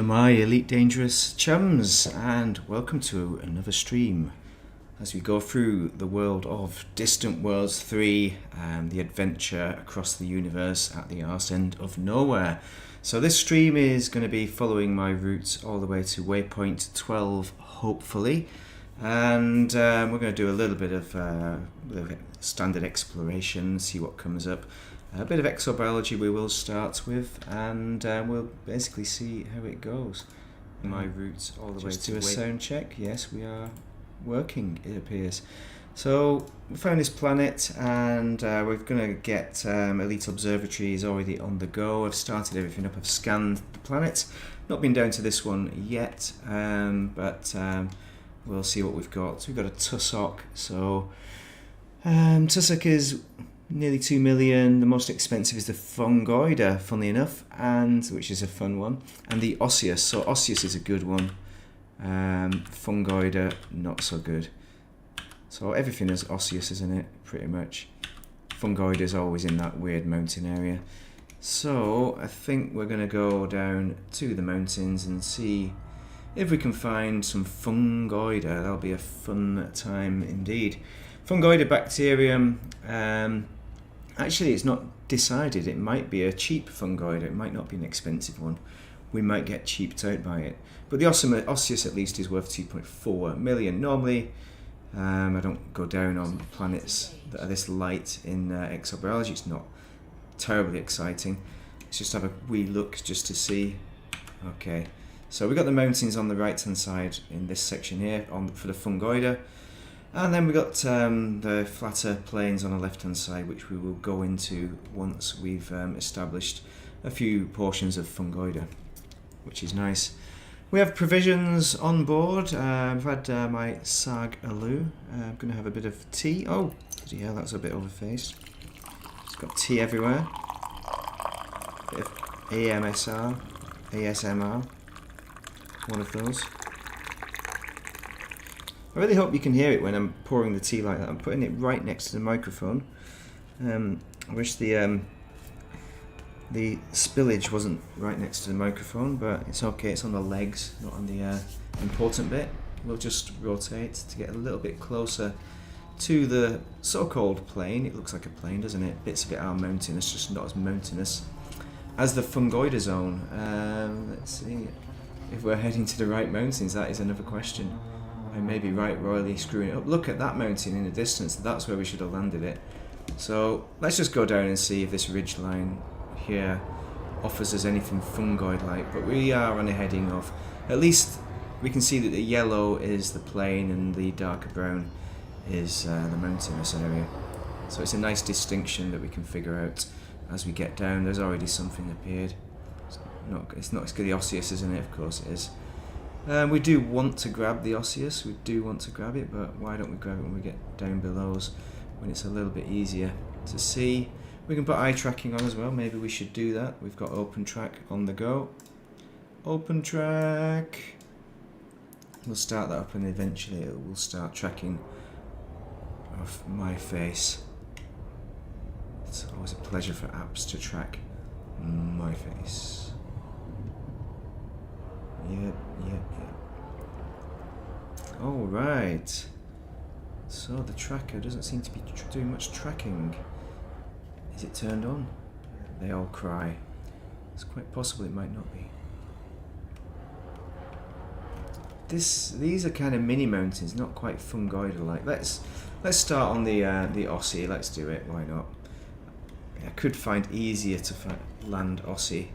My Elite Dangerous chums, and welcome to another stream as we go through the world of Distant Worlds 3 and the adventure across the universe at the arse end of nowhere. So this stream is going to be following my route all the way to Waypoint 12, hopefully, and we're going to do a little bit of standard exploration, see what comes up. A bit of exobiology we will start with, and we'll basically see how it goes. My route all the way to a sound check. Yes, we are working, it appears. So we found this planet, and we're going to get Elite Observatory is already on the go. I've started everything up. I've scanned the planet. Not been down to this one yet, but we'll see what we've got. So we've got a tussock. So tussock is nearly 2 million. The most expensive is the fungoida, funnily enough, and which is a fun one, and the osseous. So osseous is a good one. Fungoida not so good. So everything is osseous, isn't it? Pretty much. Fungoida is always in that weird mountain area. So I think we're going to go down to the mountains and see if we can find some fungoida. That'll be a fun time indeed. Fungoida bacterium. Actually, it's not decided. It might be a cheap fungoid. It might not be an expensive one. We might get cheaped out by it. But the osseous at least is worth 2.4 million. Normally, I don't go down on planets that are this light in exobiology. It's not terribly exciting. Let's just have a wee look just to see. Okay, so we've got the mountains on the right-hand side in this section here for the fungoida. And then we've got the flatter plains on the left-hand side, which we will go into once we've established a few portions of fungoida, which is nice. We have provisions on board. I've had my sag aloo. I'm going to have a bit of tea. Oh, bloody hell, that's a bit overfaced. It's got tea everywhere. Bit of ASMR, one of those. I really hope you can hear it when I'm pouring the tea like that. I'm putting it right next to the microphone. I wish the spillage wasn't right next to the microphone, but it's okay. It's on the legs, not on the important bit. We'll just rotate to get a little bit closer to the so-called plain. It looks like a plain, doesn't it? Bits of it are mountainous, just not as mountainous as the fungoida zone. Let's see if we're heading to the right mountains. That is another question. I may be right royally screwing it up. Look at that mountain in the distance. That's where we should have landed it. So let's just go down and see if this ridge line here offers us anything fungoid-like. But we are on a heading of, at least we can see that the yellow is the plain and the darker brown is the mountainous area. So it's a nice distinction that we can figure out as we get down. There's already something appeared. It's not as good the osseous, isn't it? Of course it is. We do want to grab the osseous, we do want to grab it, but why don't we grab it when we get down below us, when it's a little bit easier to see. We can put eye tracking on as well, maybe we should do that. We've got open track on the go. Open track. We'll start that up and eventually it will start tracking off my face. It's always a pleasure for apps to track my face. Yep. Alright. So the tracker doesn't seem to be doing much tracking. Is it turned on? They all cry. It's quite possible it might not be. These are kind of mini mountains, not quite fungoidal-like. Let's start on the Aussie. Let's do it. Why not? I could find easier to land Aussie.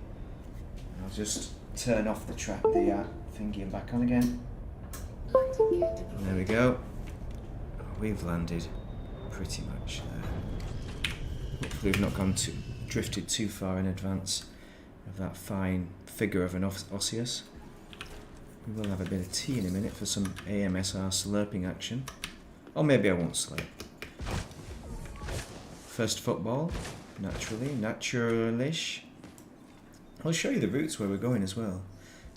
I'll just turn off the thingy and back on again. There we go. We've landed pretty much there. Hopefully we've not drifted too far in advance of that fine figure of an osseous. We will have a bit of tea in a minute for some AMSR slurping action. Or maybe I won't slurp. First football, naturalish. I'll show you the routes where we're going as well,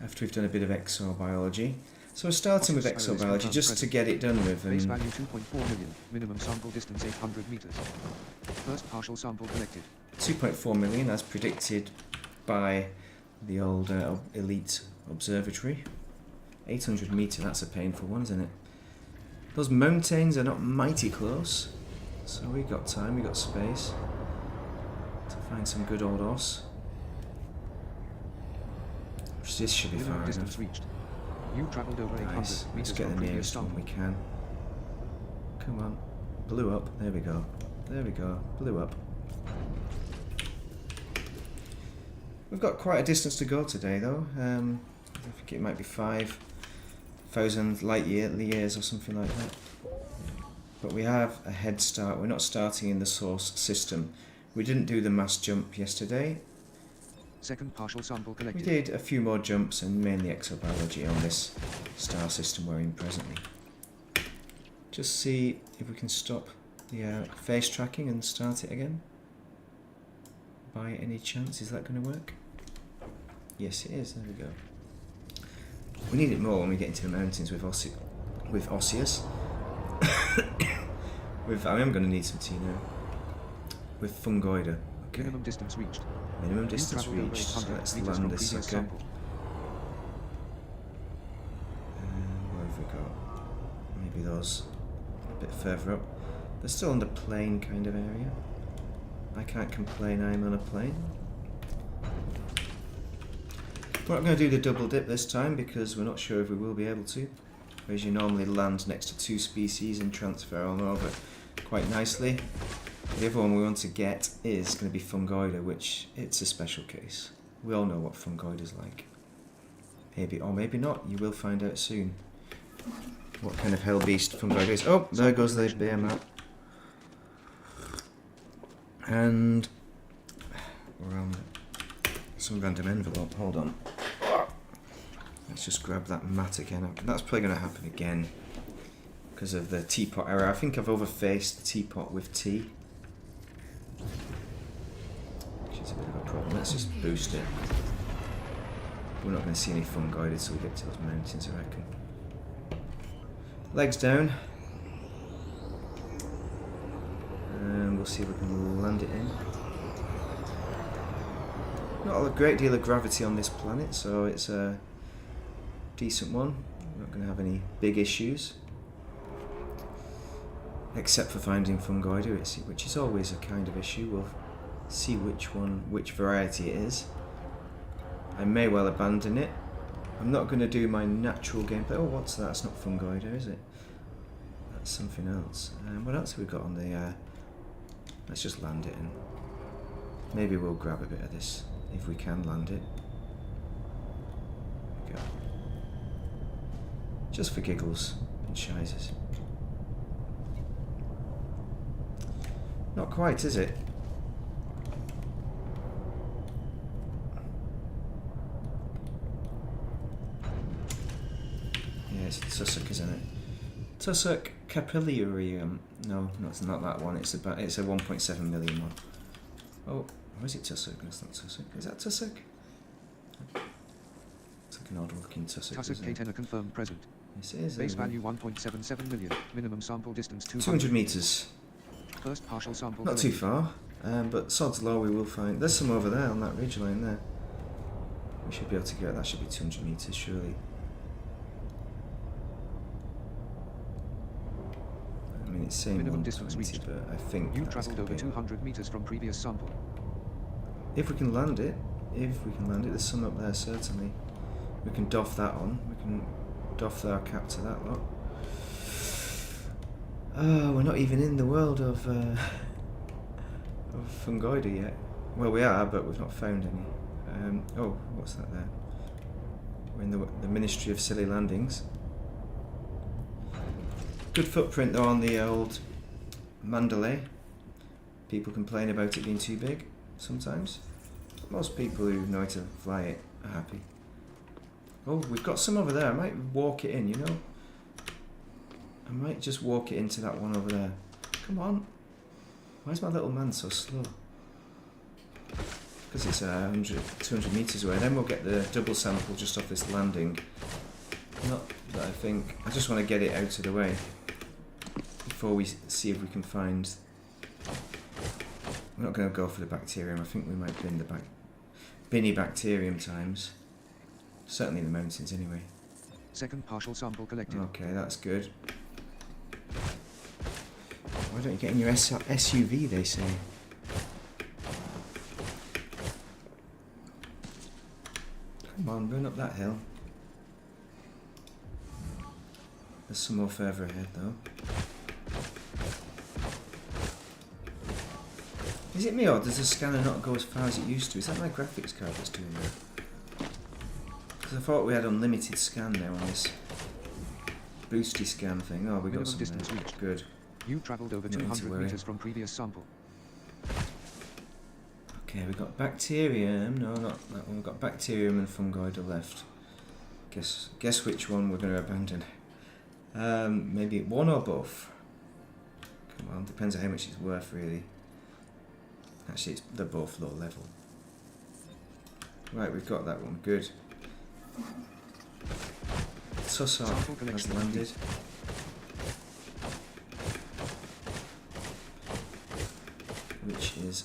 after we've done a bit of exobiology. So we're starting with exobiology just to get it done with. Base value 2.4 million, minimum sample distance 800 meters. First partial sample collected. 2.4 million as predicted by the old Elite observatory. 800 metre, that's a painful one, isn't it? Those mountains are not mighty close, so we got time, we got space to find some good old os. This should be Minimum far distance enough. reached. You traveled over 800 Nice. meters Let's get from the previous nearest one sample. we can. Come on. Blew up. There we go. There we go. Blew up. We've got quite a distance to go today, though. I think it might be 5,000 light years or something like that. But we have a head start. We're not starting in the source system. We didn't do the mass jump yesterday. Second partial sample We collected. did a few more jumps and mainly exobiology on this star system we're in presently. Just see if we can stop the face tracking and start it again. By any chance, is that going to work? Yes, it is. There we go. We need it more when we get into the mountains with Odysseus. I am going to need some tea now. With Fungoida. Okay. Minimum distance reached. Minimum You distance traveled over reached. So 800 let's meters land from this previous sucker. sample. Where have we got? Maybe those a bit further up. They're still on the plain kind of area. I can't complain, I'm on a plane. We're not going to do the double dip this time because we're not sure if we will be able to. Whereas you normally land next to two species and transfer on over quite nicely. The other one we want to get is going to be Fungoida, which it's a special case. We all know what Fungoida is like. Maybe, or maybe not, you will find out soon what kind of hell beast Fungoida is. Oh, there goes the bear map. And we're on some random envelope, hold on. Let's just grab that mat again. That's probably going to happen again because of the teapot error. I think I've overfaced the teapot with tea, which is a bit of a problem. Let's just boost it. We're not going to see any Fungoida until we get to those mountains, I reckon. Legs down. And we'll see if we can land it in. Not a great deal of gravity on this planet, so it's a decent one. We're not going to have any big issues. Except for finding Fungoida, which is always a kind of issue. We'll see which variety it is. I may well abandon it. I'm not going to do my natural gameplay. Oh, what's that? It's not Fungoida, is it? That's something else. What else have we got on the... let's just land it in. Maybe we'll grab a bit of this, if we can land it. There we go. Just for giggles and shizes. Not quite, is it? Yeah, it's a tussock, isn't it? Tussock capillarium. No, it's not that one. It's a 1.7 million one. Oh, or is it tussock? That's not tussock. Is that tussock? It's like an odd looking tussock. Tussock isn't it? K10 confirmed present. Yes, it is. Base there we value 1.77 million. Minimum sample distance go. 200 200 metres. First partial sample Not too collected. far, but sod's law we will find. There's some over there on that ridgeline there. We should be able to get that. Should be 200 metres, surely. I mean, it's saying Minimum distance 120, reached. but I think You that's traveled gonna over be- 200 meters from previous sample. If we can land it, there's some up there certainly. We can doff that on. We can doff our cap to that lot. Oh, we're not even in the world of Fungoida yet. Well, we are, but we've not found any. Oh, what's that there? We're in the Ministry of Silly Landings. Good footprint though on the old Mandalay. People complain about it being too big sometimes. Most people who know how to fly it are happy. Oh, we've got some over there. I might walk it in, you know? I might just walk it into that one over there. Come on. Why is my little man so slow? Because it's 200 metres away. Then we'll get the double sample just off this landing. Not that I just want to get it out of the way before we see if we can find... We're not going to go for the bacterium. I think we might bin the Binny bacterium times. Certainly in the mountains anyway. Second partial sample collected. Okay, that's good. Why don't you get in your SUV, they say? Come on, run up that hill. There's some more further ahead though. Is it me or does the scanner not go as far as it used to? Is that my graphics card that's doing that? Because I thought we had unlimited scan now on this boosty scan thing. Oh, we got Minimum some distance there. reached. Good. You travelled over Nothing to 200 worry. meters from previous sample. Okay, we got bacterium. No, not that one. We've got bacterium and fungoid left. Guess which one we're going to abandon. Maybe one or both. Come on, depends on how much it's worth, really. Actually, they're both low level. Right, we've got that one. Good. Tussar has landed. Which is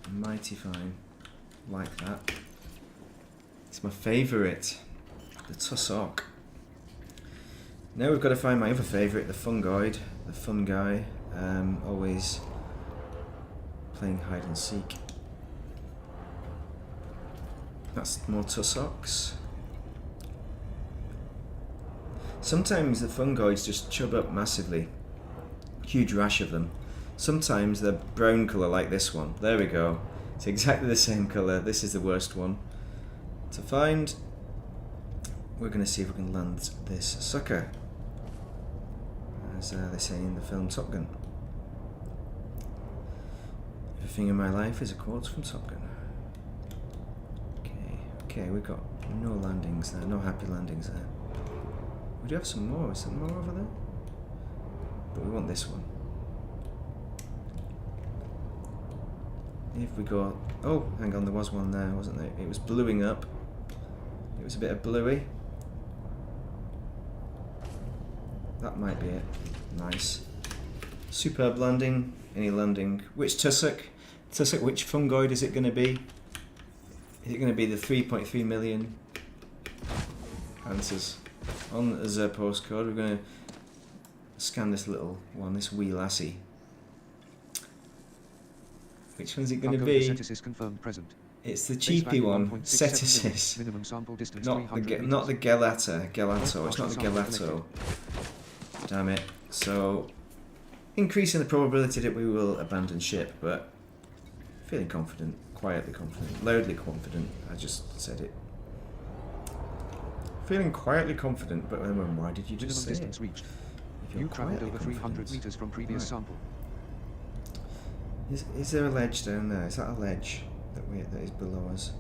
mighty fine. Like that. It's my favourite. The tussock. Now we've got to find my other favourite, the fungoid. The fun guy. Always playing hide and seek. That's more tussocks. Sometimes the fungoids just chub up massively. Huge rash of them. Sometimes they're brown colour like this one. There we go. It's exactly the same colour. This is the worst one to find. We're going to see if we can land this sucker. As they say in the film Top Gun. Everything in my life is a quote from Top Gun. Okay, we've got no landings there, no happy landings there. We do have some more. Is there more over there? But we want this one. If we go... Oh, hang on, there was one there, wasn't there? It was bluing up. It was a bit of bluey. That might be it. Nice. Superb landing. Any landing. Which tussock? Tussock, which fungoid is it going to be? Is it going to be the 3.3 million? Answers. On as a postcode, we're going to scan this little one, this wee lassie. Which one's it going to be? Cetisis confirmed present. It's the Base cheapy value one, 1.67 Cetisis. Minimum sample distance Not 300 the not the meters. Gelato. It's not the Gelato. Damn it. So, increasing the probability that we will abandon ship, but feeling confident, quietly confident, loudly confident. I just said it. Feeling quietly confident, but then why did you just say Minimum distance it? reached. If you're You travelled quietly over 300 confident. meters from previous Right. sample. Is there a ledge down there? Is that a ledge that is below us?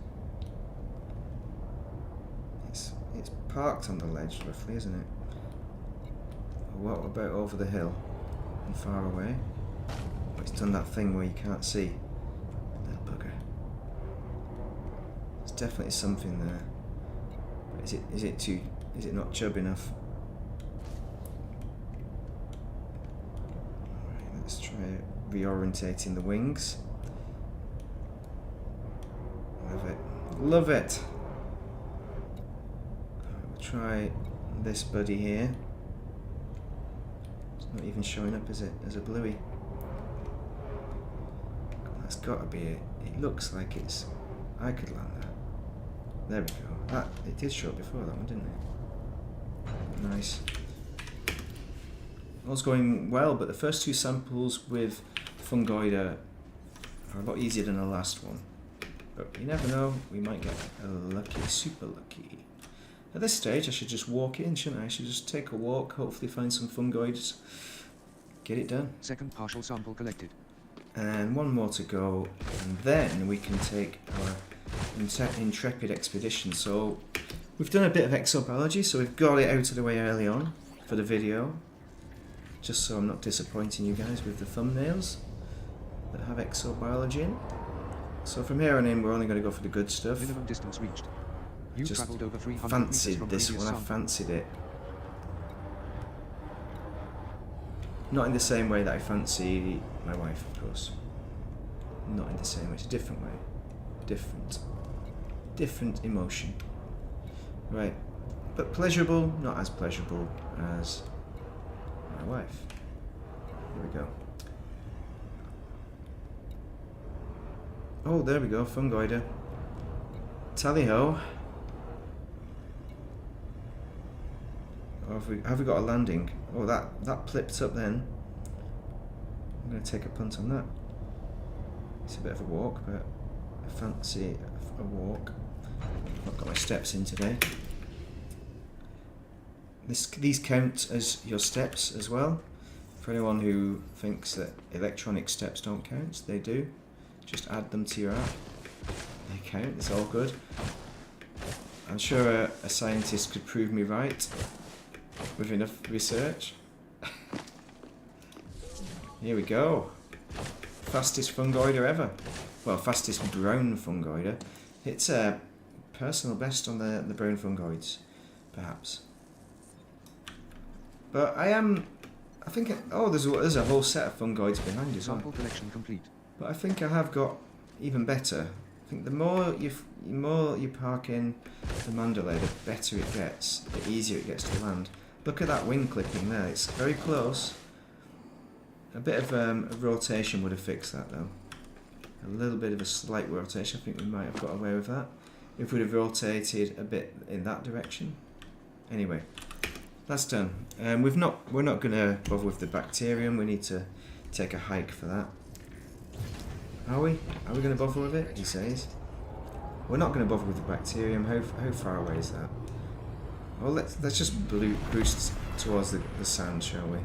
It's parked on the ledge, roughly, isn't it? What about over the hill and far away? Oh, it's done that thing where you can't see. Little bugger. There's definitely something there. But is it not chub enough? Alright, let's try reorientating the wings. Love it. Love it! We'll try this buddy here. It's not even showing up, is it? As a bluey. That's got to be it. It looks like it's... I could land that. There we go. It did show up before that one, didn't it? Nice. All's going well, but the first two samples with fungoid are a lot easier than the last one. But you never know, we might get lucky, super lucky. At this stage, I should just walk in, shouldn't I? I should just take a walk, hopefully find some fungoids, get it done. Second partial sample collected. And one more to go, and then we can take our intrepid expedition. So we've done a bit of exobiology, so we've got it out of the way early on for the video, just so I'm not disappointing you guys with the thumbnails that have exobiology in. So from here on in, we're only going to go for the good stuff. Minimum distance reached. You Just travelled over 300 meters fancied from this previous one, I sample. fancied it. Not in the same way that I fancy my wife, of course. Not in the same way, it's a different way. Different emotion. Right. But pleasurable, not as pleasurable as my wife. Here we go. Oh, there we go, fungoider. Tally-ho. Oh, have we got a landing? Oh, that plipped up then. I'm going to take a punt on that. It's a bit of a walk, but I fancy a walk. I've got my steps in today. These count as your steps as well. For anyone who thinks that electronic steps don't count, they do. Just add them to your app. They count, it's all good. I'm sure a scientist could prove me right with enough research. Here we go. Fastest fungoider ever. Well, fastest brown fungoider. It's a personal best on the brown fungoids, perhaps. But I think, there's a whole set of fungoids behind as well. Sample collection complete. But I think I have got even better. I think the more you park in the Mandalay, the better it gets, the easier it gets to land. Look at that wing clipping there, it's very close. A bit of a rotation would have fixed that though. A little bit of a slight rotation, I think we might have got away with that. If we'd have rotated a bit in that direction. Anyway, that's done. We're not going to bother with the bacterium, we need to take a hike for that. Are we? Are we going to bother with it? He says. We're not going to bother with the bacterium. How far away is that? Well, let's just boost towards the sand, shall we?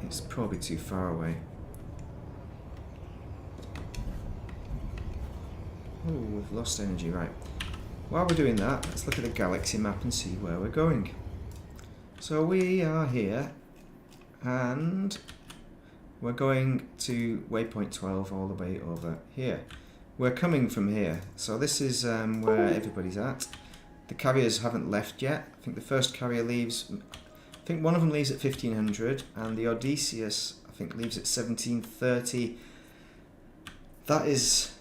It's probably too far away. Oh, we've lost energy. Right. While we're doing that, let's look at the galaxy map and see where we're going. So we are here, and we're going to Waypoint 12 all the way over here. We're coming from here, so this is where everybody's at. The carriers haven't left yet. I think the first carrier leaves, I think one of them leaves at 1500, and the Odysseus, I think, leaves at 1730. That is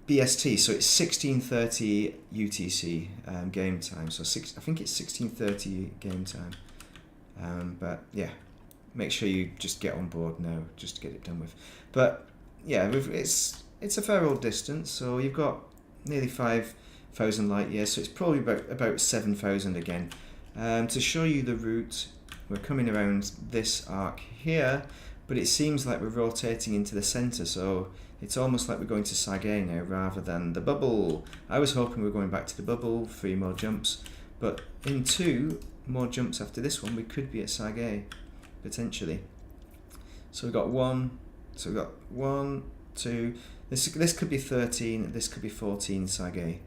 BST, so it's 1630 UTC game time. So I think it's 1630 game time. But yeah, make sure you just get on board now, just to get it done with. But yeah, it's a fair old distance. So you've got nearly 5,000 light years, so it's probably about 7,000 again. To show you the route, we're coming around this arc here, but it seems like we're rotating into the centre, so it's almost like we're going to Sag A now rather than the bubble. I was hoping we were going back to the bubble, 3 more jumps, but in 2 more jumps after this one we could be at Sag A, potentially. So we've got 1, so we've got 1, 2, this could be 13, this could be 14 Sag A.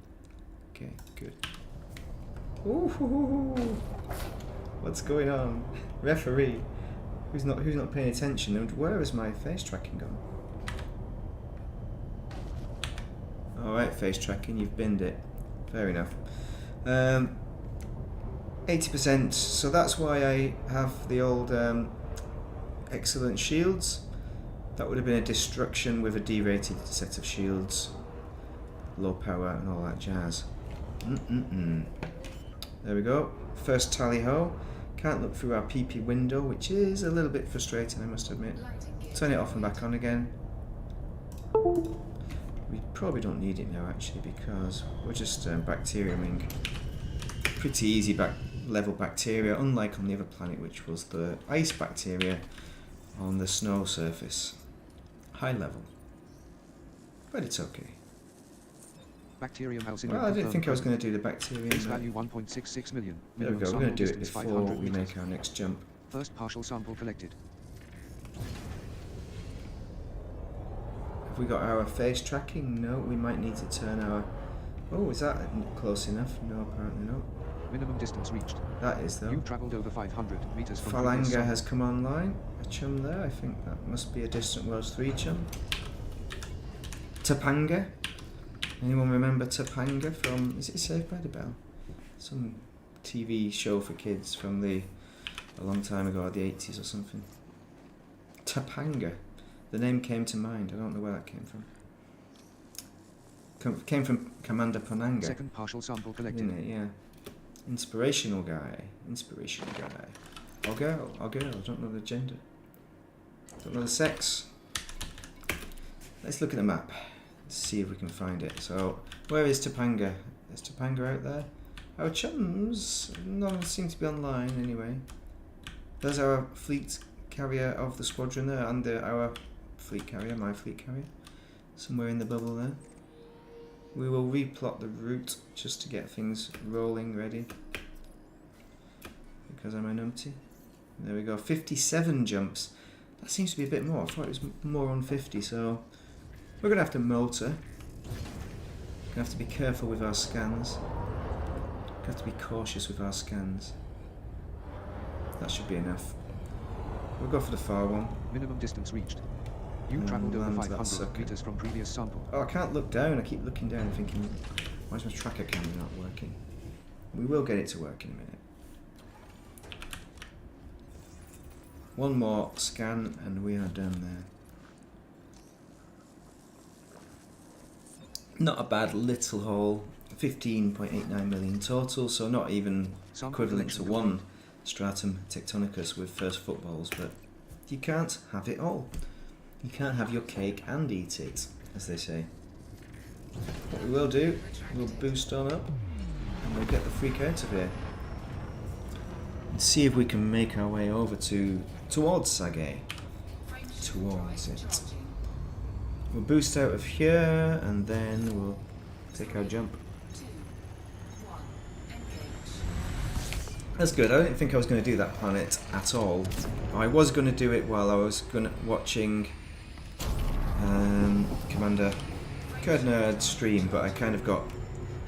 Okay, good. Ooh, what's going on? Referee, who's not paying attention, and where has my face tracking gone? Alright, face tracking, you've binned it. Fair enough. 80%, so that's why I have the old excellent shields. That would have been a destruction with a derated set of shields. Low power and all that jazz. There we go. First tally-ho. Can't look through our PP window, which is a little bit frustrating, I must admit. Turn it off and back on again. We probably don't need it now, actually, because we're just bacteriuming. Pretty easy level bacteria, unlike on the other planet, which was the ice bacteria on the snow surface. High level. But it's okay. Bacterium house Well, I didn't think I was going to do the bacterium. Base value 1.66 million. There we go, we're going to do it before we make our next jump. First partial sample collected. Have we got our face tracking? No, we might need to turn our... Oh, is that close enough? No, apparently not. Minimum distance reached. That is, though. You travelled over 500 meters from Phalanga has come online. A chum there, I think that must be a Distant Worlds 3 chum. Topanga. Anyone remember Topanga from... Is it Saved by the Bell? Some TV show for kids from a long time ago, the 80s or something. Topanga. The name came to mind. I don't know where that came from. Came from Commander Pananga. Second partial sample collected. Didn't it? Yeah. Inspirational guy. Inspirational guy. Or girl. Or girl. I don't know the gender. Don't know the sex. Let's look at the map. See if we can find it. So, where is Topanga? Is Topanga out there? Our chums, none seem to be online anyway. There's our fleet carrier of the squadron there, and our fleet carrier, my fleet carrier, somewhere in the bubble there. We will replot the route just to get things rolling ready. Because I'm a numpty. There we go, 57 jumps. That seems to be a bit more. I thought it was more on 50, so we're going to have to motor. Going to have to be careful with our scans. Have to be cautious with our scans. That should be enough. We'll go for the far one. Minimum distance reached. You travelled over 500 meters from previous sample. Oh, I can't look down. I keep looking down and thinking, why is my tracker camera not working? We will get it to work in a minute. One more scan and we are done there. Not a bad little haul. 15.89 million total, so not even equivalent to one stratum tectonicus with first footballs, but you can't have it all. You can't have your cake and eat it, as they say. What we will do, we'll boost on up and we'll get the freak out of here. And see if we can make our way over towards Sagae. Towards it. We'll boost out of here and then we'll take our jump. That's good. I didn't think I was going to do that planet at all. I was going to do it while I was watching Commander Curd Nerd stream, but I kind of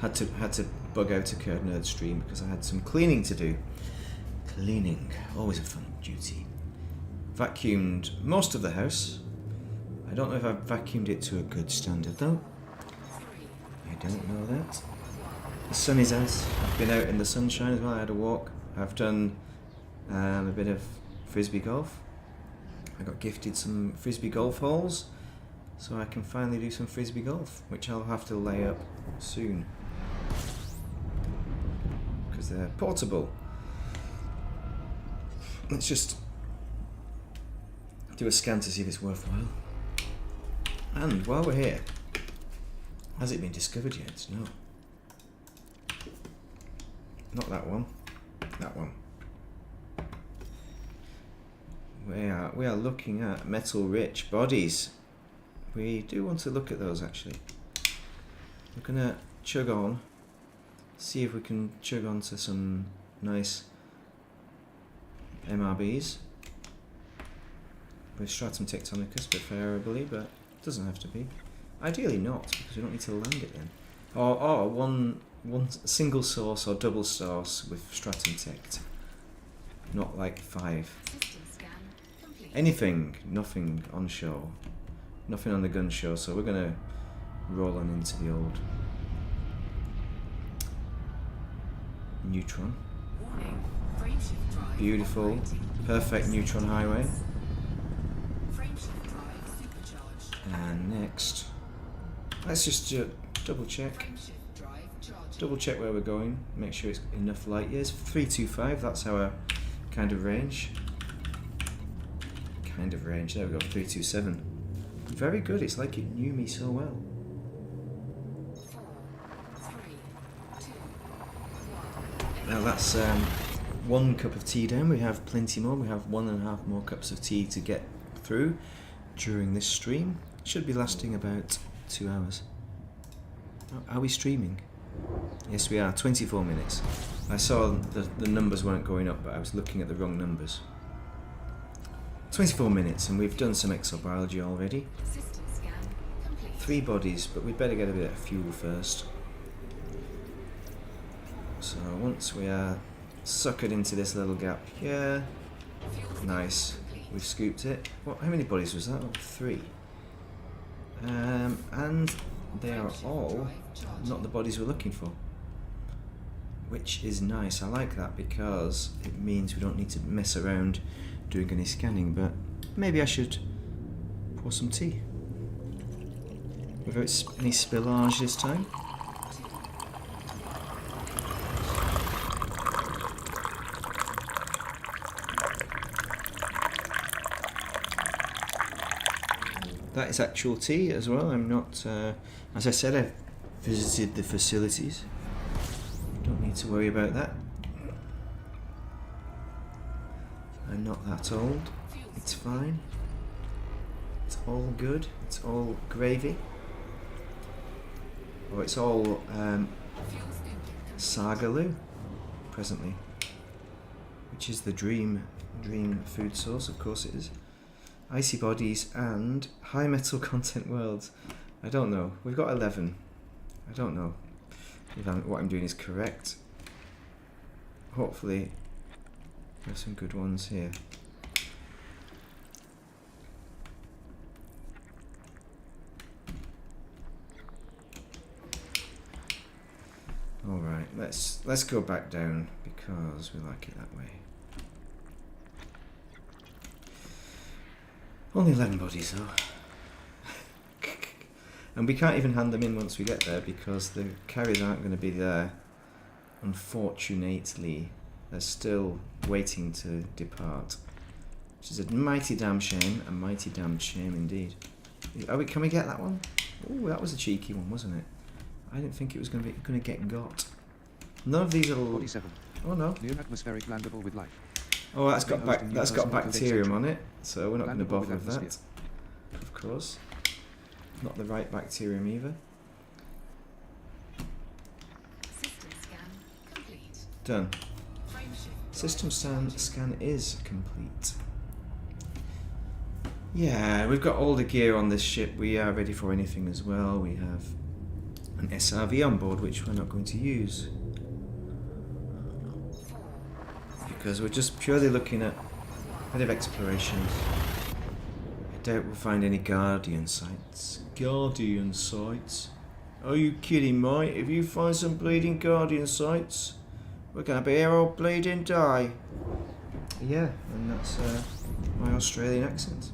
had to bug out a Curd Nerd stream because I had some cleaning to do. Cleaning, always a fun duty. Vacuumed most of the house. I don't know if I've vacuumed it to a good standard though. I don't know that. The sun is out. I've been out in the sunshine as well. I had a walk. I've done a bit of frisbee golf. I got gifted some frisbee golf holes, so I can finally do some frisbee golf, which I'll have to lay up soon because they're portable. Let's just do a scan to see if it's worthwhile. And while we're here, has it been discovered yet? No. Not that one. That one. We are looking at metal-rich bodies. We do want to look at those actually. We're gonna chug on, see if we can chug on to some nice MRBs with stratum tectonicus, preferably, but it doesn't have to be. Ideally not, because we don't need to land it then. Or one single source or double source with stratum tect. Not like 5. Anything, nothing onshore. Nothing on the gun show, so we're gonna roll on into the old neutron. Beautiful, perfect neutron highway. And next, let's just double check. Double check where we're going, make sure it's enough light years. 325, that's our kind of range. There we go, 327. Very good, it's like it knew me so well. Now that's 1 cup of tea down, we have plenty more, we have 1.5 more cups of tea to get through during this stream. Should be lasting about 2 hours. Are we streaming? Yes we are, 24 minutes. I saw the numbers weren't going up, but I was looking at the wrong numbers. 24 minutes, and we've done some exobiology already. 3 bodies, but we'd better get a bit of fuel first. So once we are suckered into this little gap here, nice, we've scooped it. What? How many bodies was that? Oh, 3. And they are all not the bodies we're looking for, which is nice. I like that because it means we don't need to mess around doing any scanning, but maybe I should pour some tea. without any spillage this time. That is actual tea as well. I'm not, as I said, I've visited the facilities. Don't need to worry about that. I'm not that old. It's fine. It's all good. It's all gravy. Or it's all sagaloo presently, which is the dream food source. Of course it is. Icy bodies and high metal content worlds. I don't know. We've got 11. I don't know if what I'm doing is correct. Hopefully there's some good ones here. Alright, let's go back down because we like it that way. Only 11 bodies though. And we can't even hand them in once we get there because the carriers aren't going to be there. Unfortunately, they're still waiting to depart. Which is a mighty damn shame. A mighty damn shame indeed. Can we get that one? Oh, that was a cheeky one, wasn't it? I didn't think it was going to get got. None of these are... 47. Oh no. New atmospheric landable with life. Oh, that's got bacterium on it, so we're not going to bother with that. Of course. Not the right bacterium either. System scan complete. Done. Frameshift. System scan is complete. Yeah, we've got all the gear on this ship. We are ready for anything as well. We have an SRV on board, which we're not going to use. Because we're just purely looking at a bit of exploration. I doubt we'll find any Guardian sites. Guardian sites? Are you kidding, mate? If you find some bleeding Guardian sites, we're going to be here all bleeding die. Yeah, and that's my Australian accent.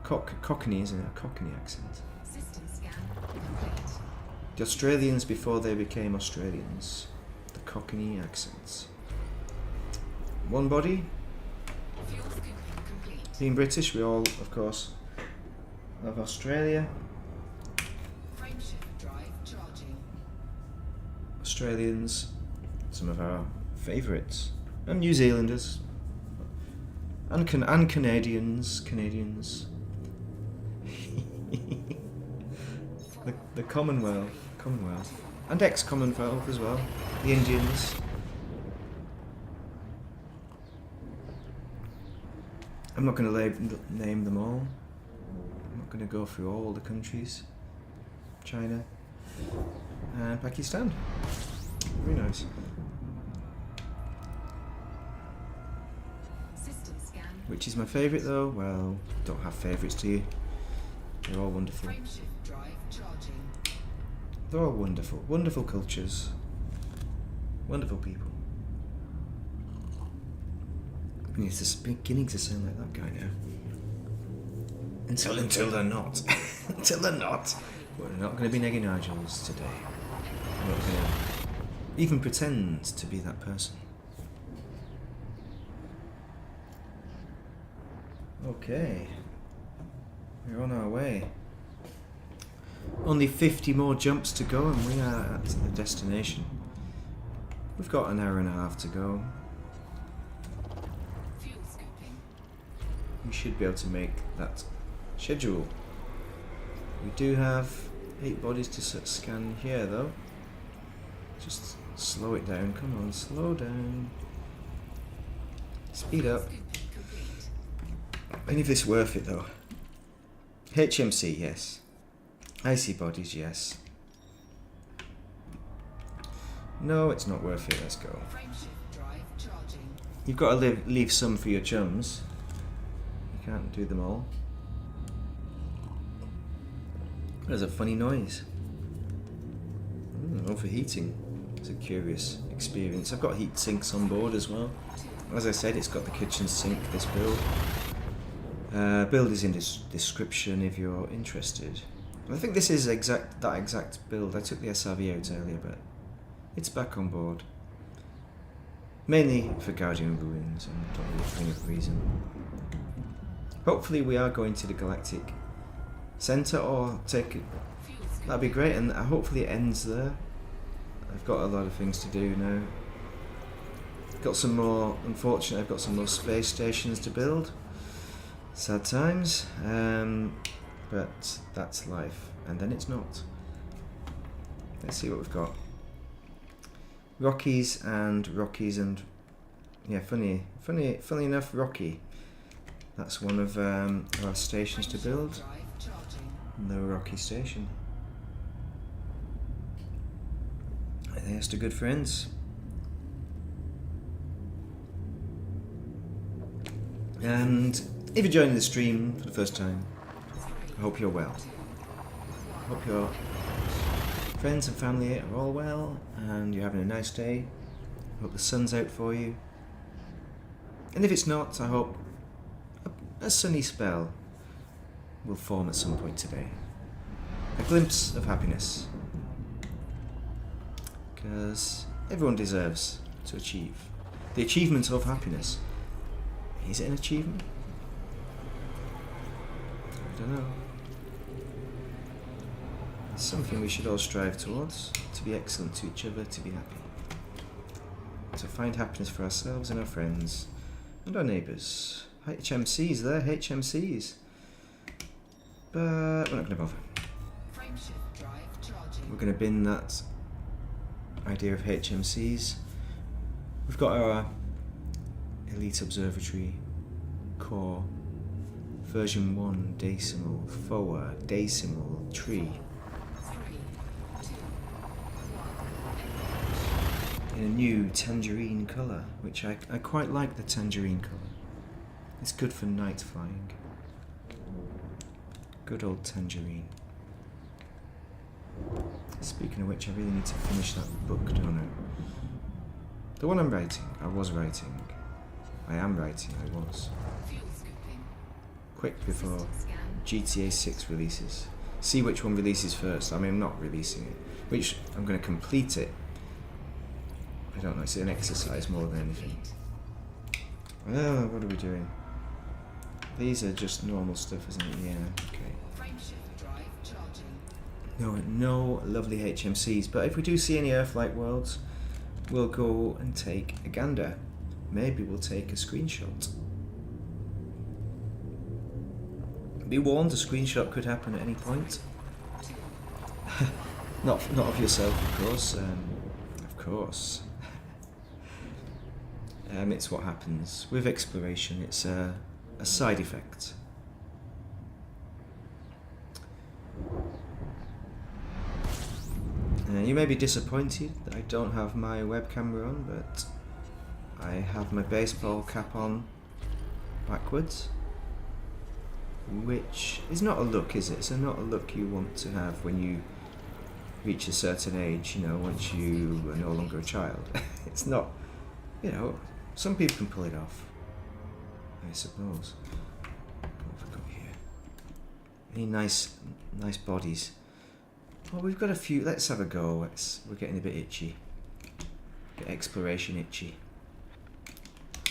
Cockney, isn't it? A Cockney accent. System scan complete. The Australians before they became Australians. The Cockney accents. One body. Fuel scooping complete. Being British, we all, of course, love Australia. Frameshift drive charging. Australians, some of our favourites. And New Zealanders. And Canadians. the Commonwealth. And ex-Commonwealth as well. The Indians. I'm not going to name them all. I'm not going to go through all the countries. China and Pakistan. Very nice. System scan. Which is my favourite though? Well, don't have favourites, do you? They're all wonderful. Frameshift drive charging. They're all wonderful. Wonderful cultures. Wonderful people. It's beginning to sound like that guy now. Until they're not. Until they're not. We're not going to be negging Nigels today. We're not going to even pretend to be that person. Okay. We're on our way. Only 50 more jumps to go and we are at the destination. We've got an hour and a half to go. Fuel scooping. We should be able to make that schedule. We do have 8 bodies to scan here though. Just slow it down. Come on, slow down. Speed up. Scooping complete. Any of this worth it though? HMC, yes. Icy bodies, yes. No, it's not worth it. Let's go. Frameshift drive charging. You've got to leave some for your chums. You can't do them all. There's a funny noise. Overheating. It's a curious experience. I've got heat sinks on board as well. As I said, it's got the kitchen sink, this build. Build is in this description if you're interested. I think this is that exact build. I took the SRV out earlier, but it's back on board. Mainly for Guardian Ruins and don't really for any other reason. Hopefully we are going to the Galactic Centre or take it. That'd be great, and hopefully it ends there. I've got a lot of things to do now. Got some more, unfortunately I've got some more space stations to build. Sad times, but that's life, and then it's not. Let's see what we've got. Rockies and yeah, funny enough, Rocky. That's one of our stations to build. Drive charging. No Rocky station. There's to good friends. And if you're joining the stream for the first time, I hope you're well. I hope your friends and family are all well and you're having a nice day. I hope the sun's out for you. And if it's not, I hope a sunny spell will form at some point today. A glimpse of happiness. Because everyone deserves to achieve the achievement of happiness. Is it an achievement? I don't know. It's something we should all strive towards, to be excellent to each other, to be happy. To find happiness for ourselves and our friends and our neighbours. HMCs there, HMCs. But we're not going to bother. Frameshift drive charging. We're going to bin that idea of HMCs. We've got our Elite Observatory Core version 1 decimal FOA decimal tree 3, 2, 1. in a new tangerine colour, which I quite like the tangerine colour. It's good for night flying. Good old tangerine. Speaking of which, I really need to finish that book, don't I? The one I'm writing. I was writing. I am writing. I was. Fuel scooping. Quick before Scan. GTA 6 releases. See which one releases first. I mean, I'm not releasing it. Which, I'm going to complete it. I don't know. It's an exercise more than anything. Oh, what are we doing? These are just normal stuff, isn't it? Yeah, okay. Frameshift drive charging. No lovely HMCs, but if we do see any Earth-like worlds, we'll go and take a gander. Maybe we'll take a screenshot. Be warned, a screenshot could happen at any point. not of yourself, of course. Of course. It's what happens with exploration. It's a side effect. You may be disappointed that I don't have my web camera on, but I have my baseball cap on backwards, which is not a look, is it? It's not a look you want to have when you reach a certain age, you know, once you are no longer a child. It's not, you know, some people can pull it off, I suppose. What have we got here? Any nice bodies. Well, we've got a few. Let's have a go. We're getting a bit itchy. Get exploration itchy.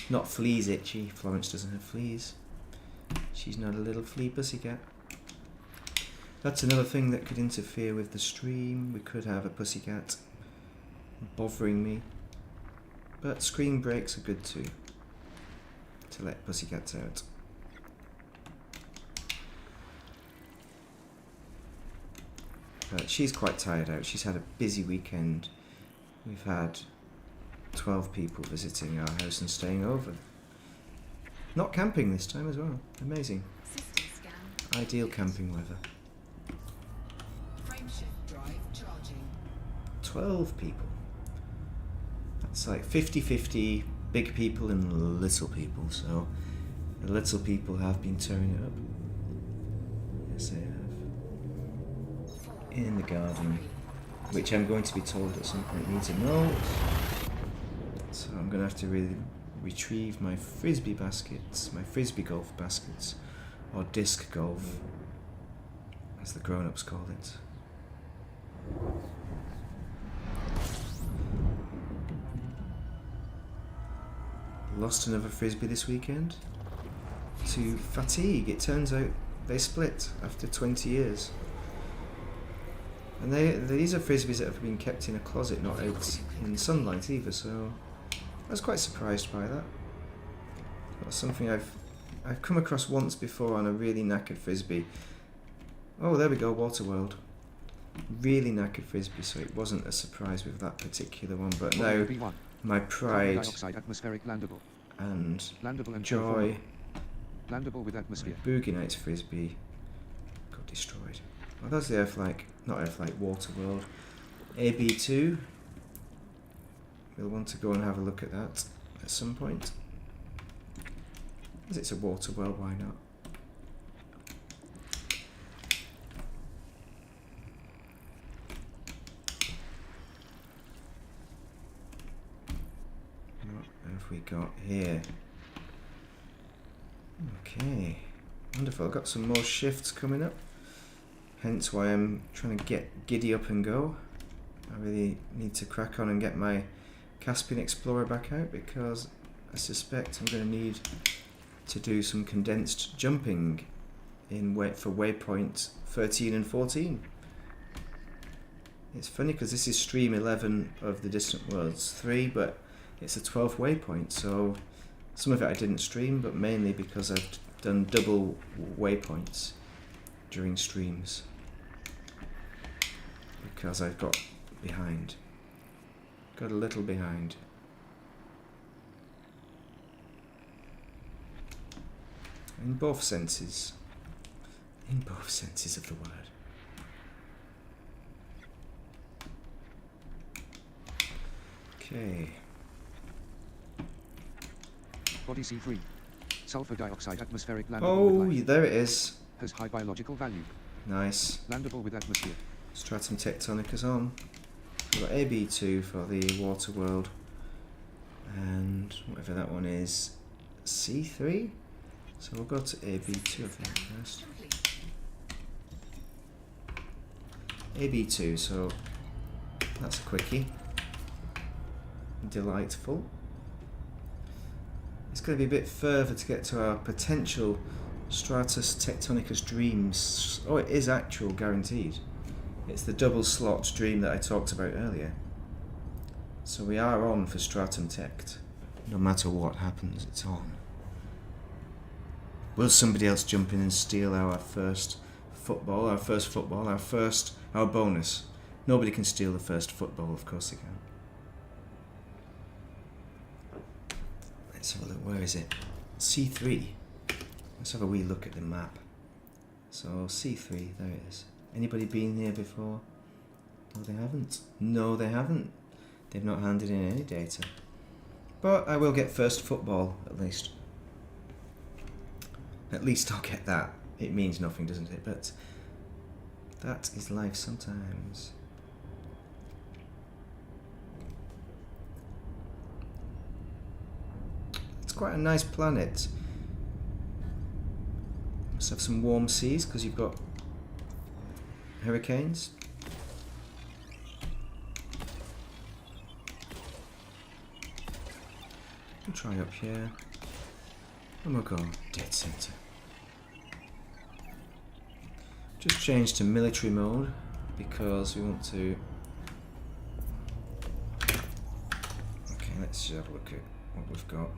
Not fleas itchy. Florence doesn't have fleas. She's not a little flea pussycat. That's another thing that could interfere with the stream. We could have a pussycat bothering me. But screen breaks are good too, to let pussycats out. But she's quite tired out. She's had a busy weekend. We've had 12 people visiting our house and staying over. Not camping this time as well. Amazing. System scan. Ideal camping weather. Frameshift drive charging. 12 people. That's like 50-50 big people and little people. So the little people have been turning it up. Yes, they have. In the garden, which I'm going to be told at some point needs a note. So I'm going to have to really retrieve my frisbee baskets, my frisbee golf baskets, or disc golf, as the grown-ups call it. Lost another frisbee this weekend to fatigue. It turns out they split after 20 years. And these are frisbees that have been kept in a closet, not out in sunlight either, so I was quite surprised by that. That's something I've come across once before on a really knackered frisbee. Oh, there we go, Waterworld. Really knackered frisbee, so it wasn't a surprise with that particular one, but now B1. my Carbon pride dioxide atmospheric landable. and Landable and joy, landable with atmosphere. Boogie Nights frisbee got destroyed. Oh, that's the Earthlight, not Earthlight, Waterworld. AB2. We'll want to go and have a look at that at some point. As it's a Waterworld, why not? What have we got here? Okay, wonderful. I've got some more shifts coming up. Hence why I'm trying to get giddy up and go. I really need to crack on and get my Caspian Explorer back out, because I suspect I'm going to need to do some condensed jumping for Waypoint 13 and 14. It's funny because this is stream 11 of the Distant Worlds 3, but it's a 12th waypoint, so some of it I didn't stream, but mainly because I've done double waypoints during streams, because I've got behind. Got a little behind. In both senses. In both senses of the word. Okay. Body C3. Sulfur dioxide atmospheric landable Oh, with life. there it is. Has high biological value. Nice. Landable with atmosphere. Stratum Tectonicus on. We've got AB2 for the Waterworld. And whatever that one is, C3? So we'll go to AB2 I think first. AB2, so that's a quickie. Delightful. It's going to be a bit further to get to our potential Stratus Tectonicus Dreams. Oh, it is actual, guaranteed. It's the double slot dream that I talked about earlier. So we are on for Stratum Tect. No matter what happens, it's on. Will somebody else jump in and steal our first football, our bonus? Nobody can steal the first football, of course they can. Let's have a look, where is it? C3. Let's have a wee look at the map. So C3, there it is. Anybody been here before? No, they haven't. No, they haven't. They've not handed in any data. But I will get first football, at least. At least I'll get that. It means nothing, doesn't it? But that is life sometimes. It's quite a nice planet. Must have some warm seas because you've got hurricanes. We'll try up here. And we'll go dead center. Just change to military mode because we want to. Okay, let's just have a look at what we've got.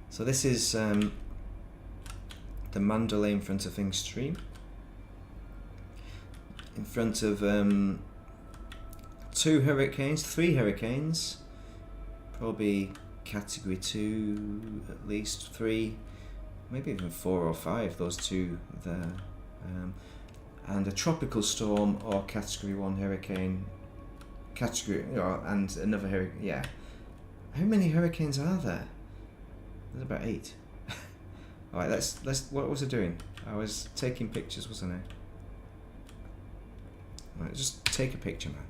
So this is the Mandalay in front of things stream. In front of 3 hurricanes, probably category 2, at least 3, maybe even 4 or 5, those 2 there. And a tropical storm or category 1 hurricane, and another hurricane, yeah. How many hurricanes are there? There's about 8. Alright, let's, what was I doing? I was taking pictures, wasn't I? Alright, just take a picture, man.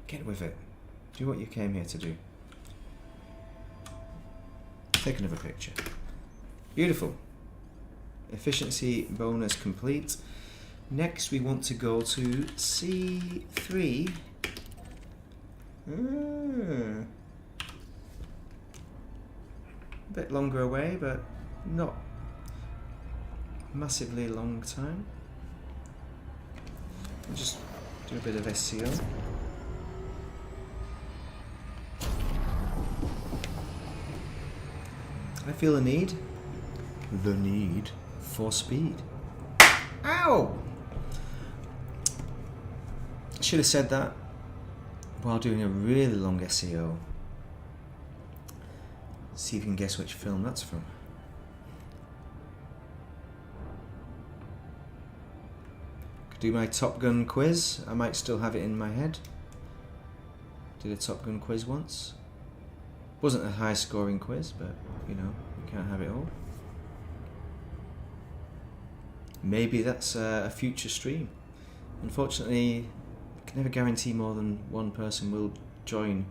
Get with it. Do what you came here to do. take another picture. Beautiful. Efficiency bonus complete. Next we want to go to C3. A bit longer away, but not massively long time. I'll just do a bit of SEO. I feel the need for speed. Ow! Should have said that while doing a really long SEO. See if you can guess which film that's from. Could do my Top Gun quiz. I might still have it in my head. Did a Top Gun quiz once. Wasn't a high scoring quiz, but you know, you can't have it all. Maybe that's a future stream. Unfortunately, I can never guarantee more than one person will join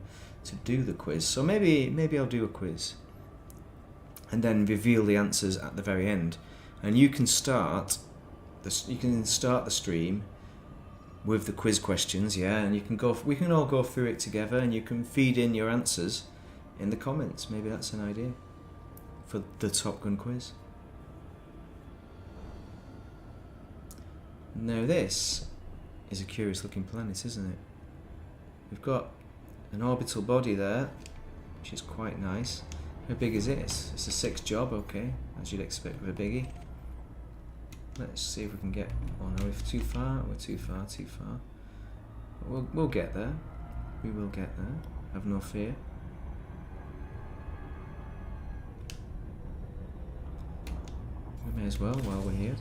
to do the quiz. So maybe I'll do a quiz and then reveal the answers at the very end. And you can start the stream with the quiz questions, yeah, and we can all go through it together, and you can feed in your answers in the comments. Maybe that's an idea for the Top Gun quiz. Now this is a curious looking planet, isn't it? We've got an orbital body there, which is quite nice. How big is this? It's a 6 job, okay, as you'd expect with a biggie. Let's see if we can get. Oh no, we're too far. We're too far. We'll get there. We will get there. Have no fear. We may as well while we're here.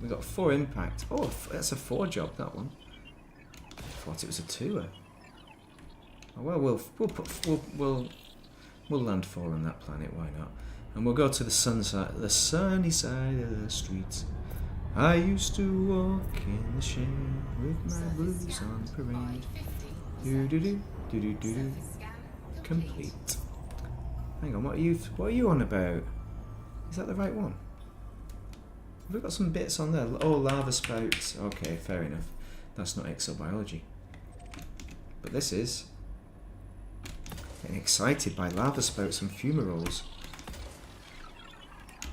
We got 4 impact. Oh, that's a 4 job. That one. I thought it was a 2er. Oh, well, we'll land 4 on that planet. Why not? And we'll go to the sunny side of the street. I used to walk in the shade with my blues on parade. Do. Complete. Hang on, what are you on about? Is that the right one? Have we got some bits on there? Oh, lava spouts. Okay, fair enough. That's not exobiology. But this is. Getting excited by lava spouts and fumaroles.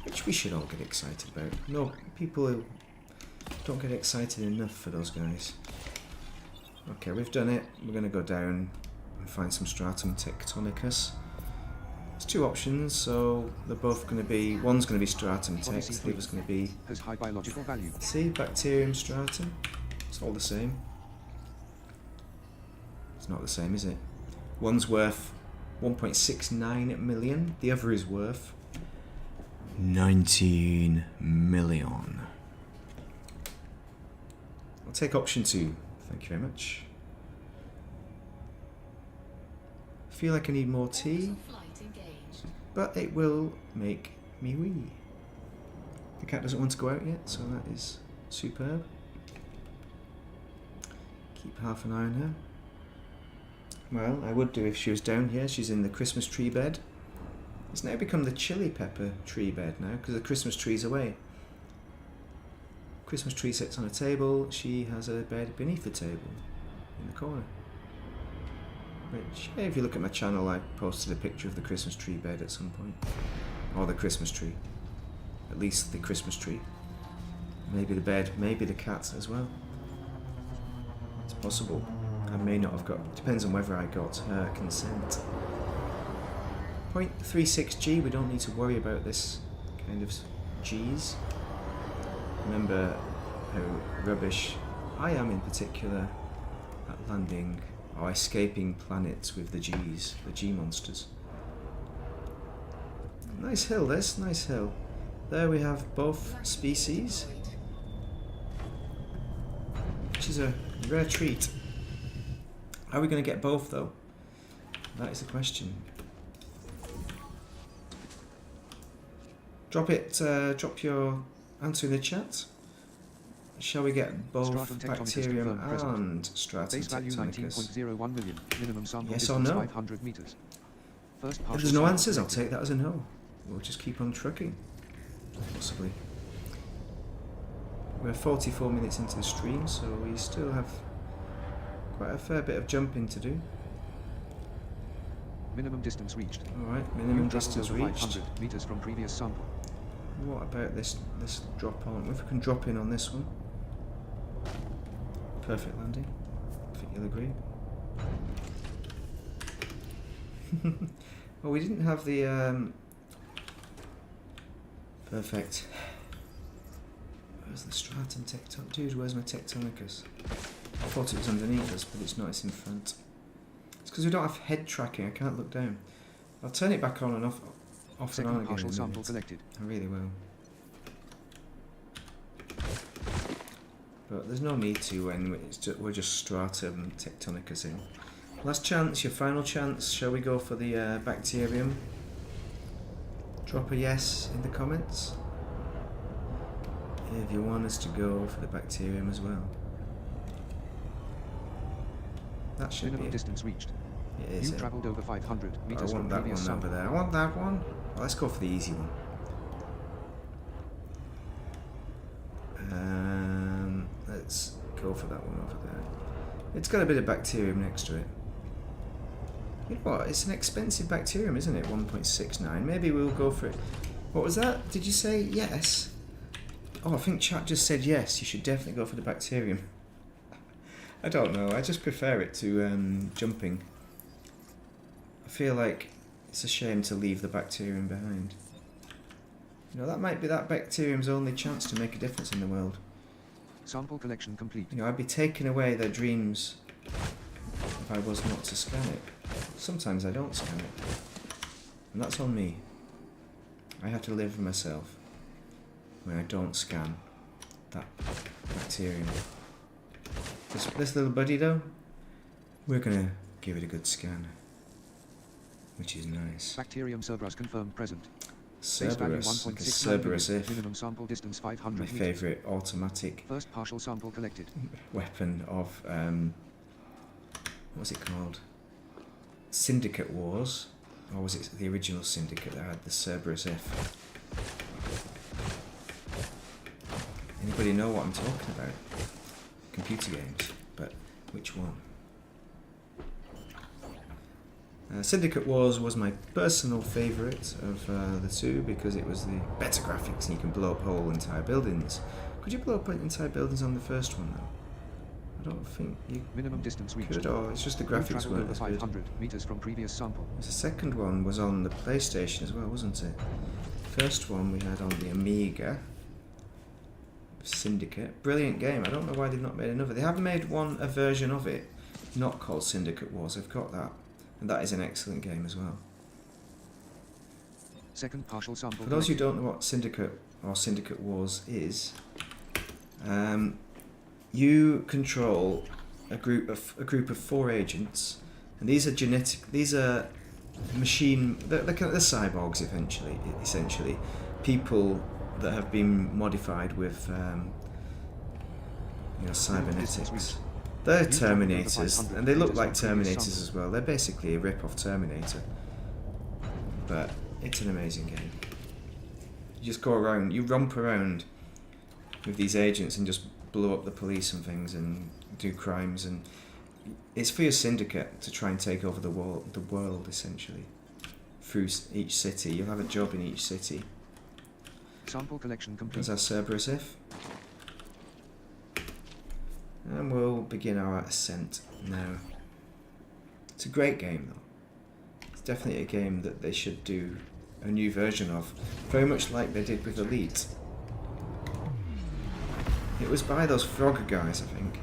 Which we should all get excited about. No, people who don't get excited enough for those guys. Okay, we've done it. We're going to go down and find some stratum tectonicus. There's 2 options, so they're both going to be. One's going to be stratum text, the other's going to be. Has high biological value. See, bacterium stratum. It's all the same. It's not the same, is it? One's worth 1.69 million. The other is worth 19 million. I'll take option 2. Thank you very much. I feel like I need more tea, but it will make me wee. The cat doesn't want to go out yet, so that is superb. Keep half an eye on her. Well, I would do if she was down here. She's in the Christmas tree bed. It's now become the chili pepper tree bed now, because the Christmas tree's away. Christmas tree sits on a table. She has a bed beneath the table, in the corner. Which, if you look at my channel, I posted a picture of the Christmas tree bed at some point. Or the Christmas tree. At least the Christmas tree. Maybe the bed, maybe the cat as well. It's possible. I may not have got. Depends on whether I got her consent. 0.36G, we don't need to worry about this kind of G's. Remember how rubbish I am in particular at landing or escaping planets with the G's, the G monsters. Nice hill this, nice hill. There we have both species, which is a rare treat. How are we going to get both though? That is the question. Drop your answer in the chat. Shall we get both bacterium and stratum Base value tectonicus? 19.01 million. Minimum sample Yes or distance no? 500 meters. First If partial there's no sample answers, I'll collected. take that as a no. we'll just keep on trucking, possibly. We're 44 minutes into the stream, so we still have quite a fair bit of jumping to do. Minimum distance reached. Alright, minimum You've traveled distance over reached. 500 meters from previous sample. What about this drop on? If we can drop in on this one. Perfect landing. I think you'll agree. Well, we didn't have the perfect. Where's the stratum tecton? Dude, where's my tectonicus? I thought it was underneath us, but it's not, it's in front. It's because we don't have head tracking, I can't look down. I'll turn it back on and off and on Second again. partial in a sample minute. collected. I really will. But there's no need to when we're just stratum tectonicus in. Last chance, your final chance. Shall we go for the bacterium? Drop a yes in the comments if you want us to go for the bacterium as well. That should Minimum be it. distance reached. It is. You've traveled over 500 I meters from want that previous one sample. over there. I want that one. Well, let's go for the easy one. Let's go for that one over there. It's got a bit of bacterium next to it. You know what? It's an expensive bacterium, isn't it? 1.69. Maybe we'll go for it. What was that? Did you say yes? Oh, I think chat just said yes. You should definitely go for the bacterium. I don't know. I just prefer it to jumping. I feel like it's a shame to leave the bacterium behind. You know, that might be that bacterium's only chance to make a difference in the world. Sample collection complete. You know, I'd be taking away their dreams if I was not to scan it. Sometimes I don't scan it. And that's on me. I have to live with myself when I don't scan that bacterium. This little buddy though, we're gonna give it a good scan. Which is nice. Bacterium Cerberus confirmed present. Base value Cerberus, like a 1.69 Cerberus million. if. Minimum sample distance 500 My meters. favourite automatic First partial sample collected. weapon of what's it called? Syndicate Wars, or was it the original Syndicate that had the Cerberus F? Anybody know what I'm talking about? Computer games, but which one? Syndicate Wars was my personal favourite of the two because it was the better graphics and you can blow up whole entire buildings. Could you blow up entire buildings on the first one though? I don't think you Minimum distance reached. could, or it's just the You've graphics traveled weren't over as good. 500 meters from previous sample. The second one was on the PlayStation as well, wasn't it? First one we had on the Amiga. Syndicate. Brilliant game. I don't know why they've not made another. They have made a version of it, not called Syndicate Wars. I've got that. And that is an excellent game as well. Second partial sample For those who collected. don't know what Syndicate or Syndicate Wars is, you control a group of 4 agents, and these are machine. They're cyborgs essentially, people that have been modified with cybernetics. They're Terminators, and they look like Terminators as well. They're basically a rip-off Terminator, but it's an amazing game. You just go around, you romp around with these agents and just blow up the police and things and do crimes, and it's for your syndicate to try and take over the world essentially through each city. You'll have a job in each city. Sample collection complete. There's our Cerberus if. And we'll begin our ascent now. It's a great game though. It's definitely a game that they should do a new version of, very much like they did with Elite. It was by those Frog guys, I think.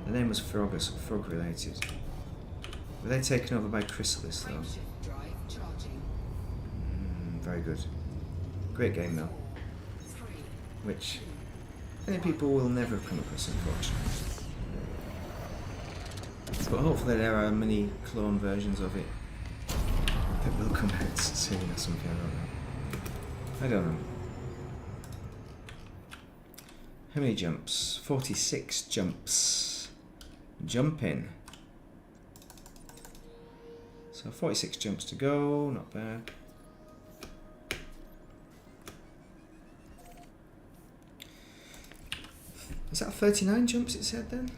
The name was Frog related. Were they taken over by Chrysalis though? Frameshift drive charging. Very good. Great game though, 3, which many people will never come across, unfortunately. But hopefully there are many clone versions of it that will come out soon or something, I don't know. How many jumps? 46 jumps. Jumping. So 46 jumps to go, not bad. Is that 39 jumps it said then?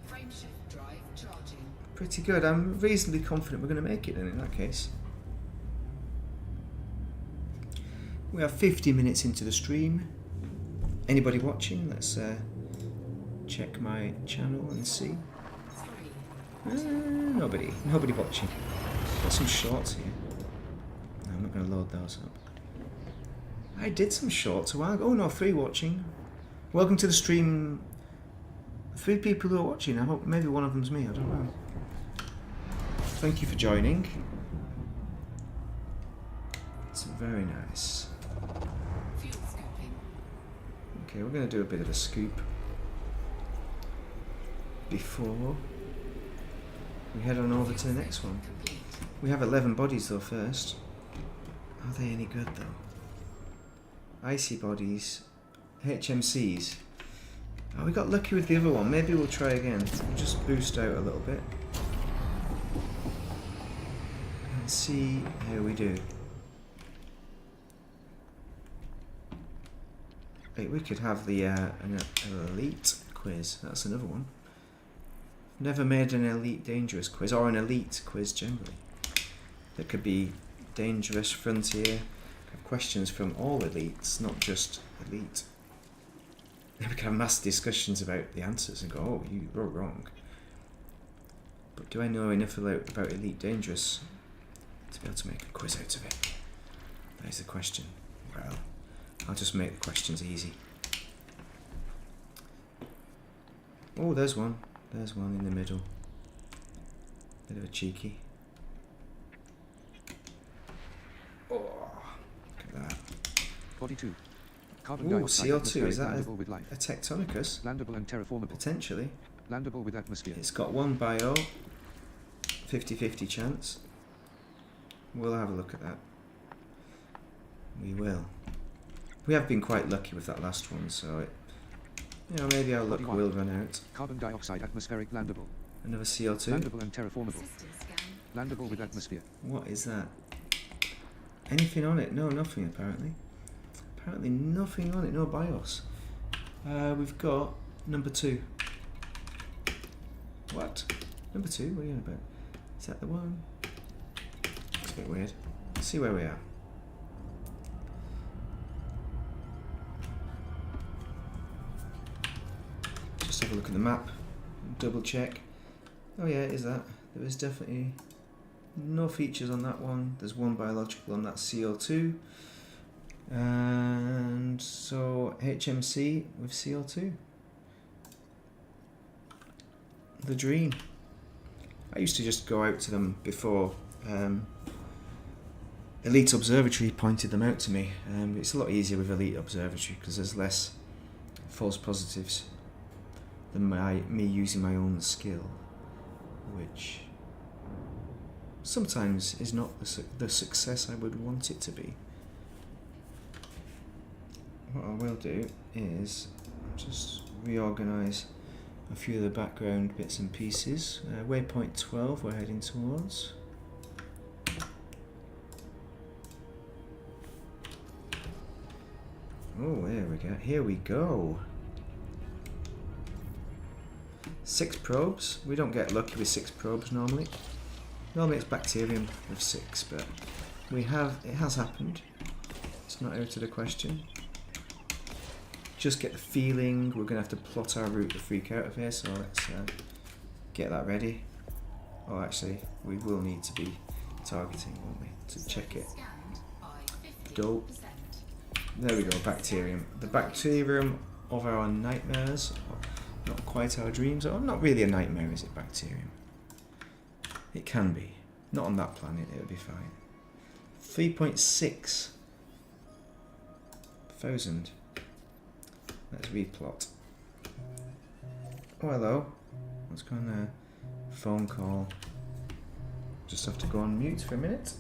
Frame shift drive charging. Pretty good. I'm reasonably confident we're going to make it then in that case. We are 50 minutes into the stream. Anybody watching? Let's check my channel and see. 3. Nobody watching. Got some shorts here. No, I'm not going to load those up. I did some shorts a while ago. Oh no, 3 watching. Welcome to the stream. 3 people who are watching. I hope maybe one of them's me. I don't know. Thank you for joining. It's very nice. Fuel scooping. Okay, we're going to do a bit of a scoop before we head on over to the next one. Complete. We have 11 bodies though first. Are they any good though? Icy bodies, HMCs. Oh, we got lucky with the other one. Maybe we'll try again. We'll just boost out a little bit and see how we do. Hey, we could have the an elite quiz. That's another one. Never made an elite dangerous quiz or an elite quiz generally. That could be dangerous, frontier. Have questions from all elites, not just elite. Then we can have mass discussions about the answers and go, oh, you were wrong. But do I know enough about elite dangerous to be able to make a quiz out of it? That is the question. Well, I'll just make the questions easy. Oh, there's one. There's one in the middle. Bit of a cheeky. Oh, look at that. Body 2. Carbon Ooh, dioxide CO2. atmospheric Is that landable with life. a Tectonicus? Landable and terraformable. Potentially. Landable with atmosphere. It's got one bio. 50-50 chance. We'll have a look at that. We will. We have been quite lucky with that last one, so it, you know, maybe our luck will run out. Carbon dioxide atmospheric landable. Another CO2. Landable and terraformable. System scan. Landable with atmosphere. What is that? Anything on it? No, nothing apparently. Apparently nothing on it, no BIOS. We've got number 2. What? Number 2? What are you on about? Is that the one? It's a bit weird. Let's see where we are. Just have a look at the map, double check. Oh yeah, it is that. There is definitely no features on that one. There's one biological on that CO2. And so HMC with CO2. The dream. I used to just go out to them before Elite Observatory pointed them out to me. It's a lot easier with Elite Observatory because there's less false positives than me using my own skill, which sometimes is not the success I would want it to be. What I will do is just reorganise a few of the background bits and pieces. Waypoint 12 we're heading towards. Oh, there we go. Here we go. 6 probes. We don't get lucky with 6 probes normally. Normally it's bacterium with 6, but it has happened. It's not out of the question. Just get the feeling we're going to have to plot our route to freak out of here, so let's get that ready. Oh, actually, we will need to be targeting, won't we, to check it. Scanned by 50%. Dope. There we go, bacterium. The bacterium of our nightmares, not quite our dreams. Oh, not really a nightmare, is it, bacterium? It can be. Not on that planet, it'll be fine. 3.6 thousand. Let's replot. Oh, hello. What's going on there? Phone call. Just have to go on mute for a minute.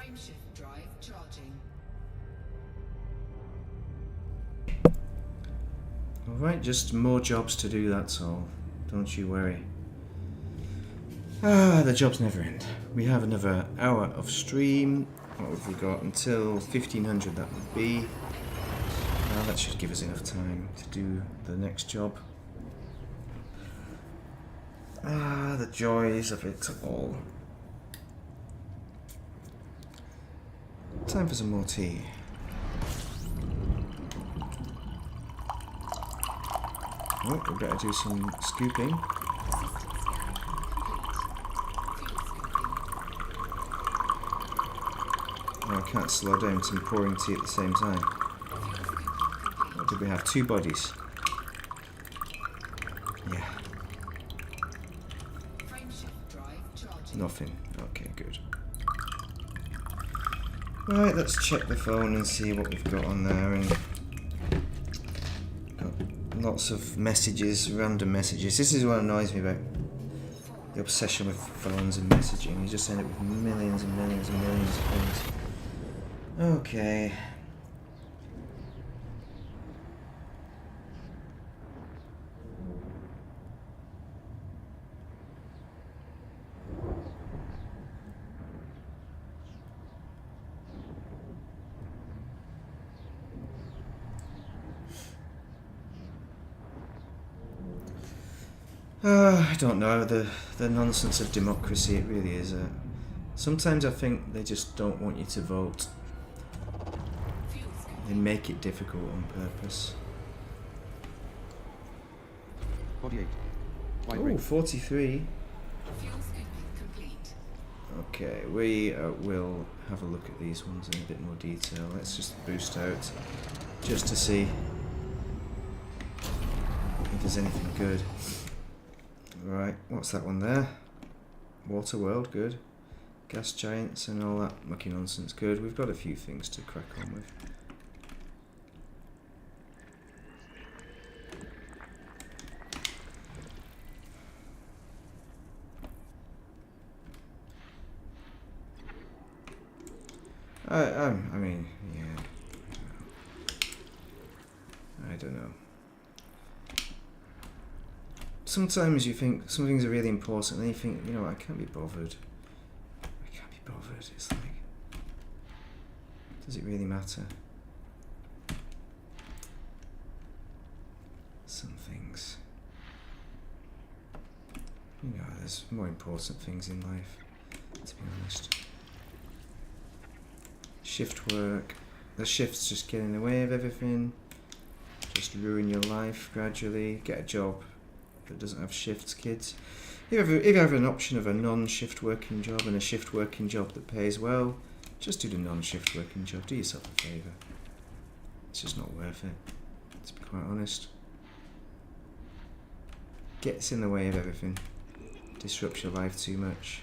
Frameshift drive charging. Alright, just more jobs to do, that's all. Don't you worry. Ah, the jobs never end. We have another hour of stream. What have we got? Until 1500 that would be. Now that should give us enough time to do the next job. Ah, the joys of it all. Time for some more tea. Oh, we better do some scooping. Oh, I can't slow down some pouring tea at the same time. What did we have? 2 bodies. Yeah. Frameshift drive charging. Nothing. Okay, good. Right, let's check the phone and see what we've got on there. And got lots of messages, random messages. This is what annoys me about the obsession with phones and messaging. You just end up with millions and millions and millions of things. Okay. I don't know, the nonsense of democracy, it really is. Sometimes I think they just don't want you to vote. Fuel scooping. They make it difficult on purpose. Body 8. White Oh, ring. 43. Fuel scooping complete. Okay, we will have a look at these ones in a bit more detail. Let's just boost out, just to see if there's anything good. Right, what's that one there? Water World, good. Gas Giants and all that mucky nonsense, good. We've got a few things to crack on with. I mean, yeah. I don't know. Sometimes you think some things are really important, and then you think, you know, I can't be bothered. I can't be bothered. It's like, does it really matter? Some things. You know, there's more important things in life, to be honest. Shift work. The shifts just get in the way of everything. Just ruin your life gradually. Get a job that doesn't have shifts, kids. If you have an option of a non-shift working job and a shift working job that pays well, just do the non-shift working job. Do yourself a favour. It's just not worth it, to be quite honest. Gets in the way of everything. Disrupts your life too much.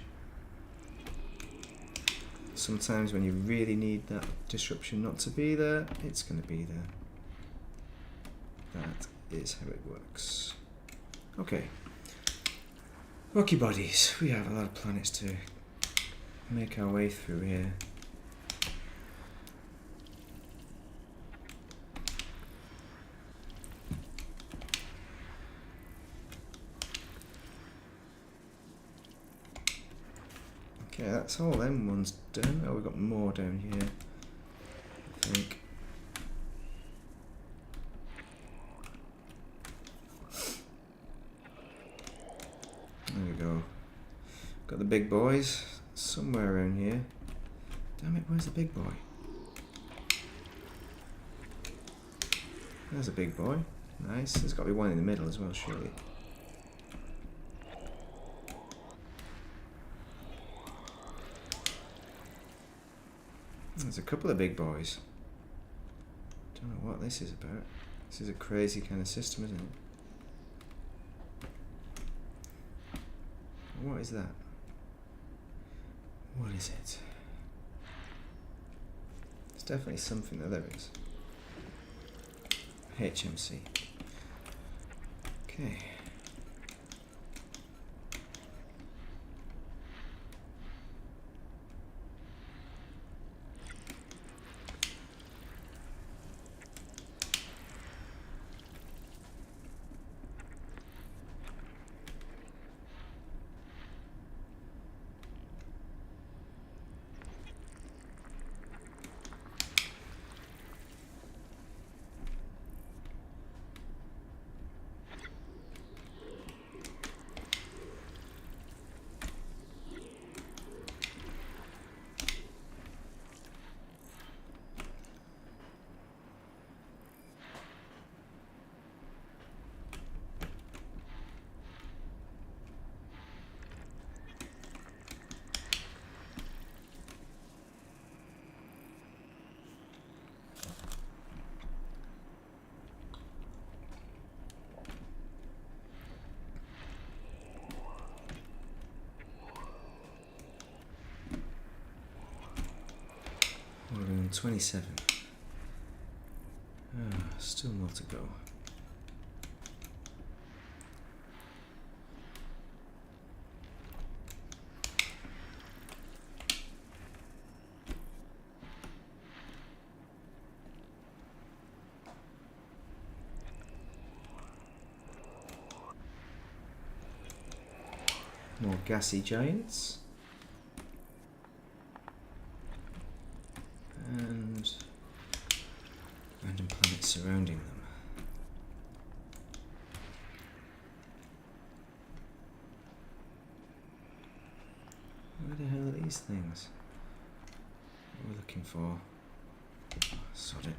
Sometimes when you really need that disruption not to be there, it's going to be there. That is how it works. Okay. Rocky bodies. We have a lot of planets to make our way through here. Okay, that's all them ones done. Oh, we've got more down here, I think. There we go. Got the big boys somewhere around here. Damn it, where's the big boy? There's a big boy. Nice. There's got to be one in the middle as well, surely. There's a couple of big boys. Don't know what this is about. This is a crazy kind of system, isn't it? What is that? What is it? It's definitely something that there is. HMC. Okay. 27. Still more to go. More gassy giants. And random planets surrounding them. Where the hell are these things? What are we looking for? Oh, sod it.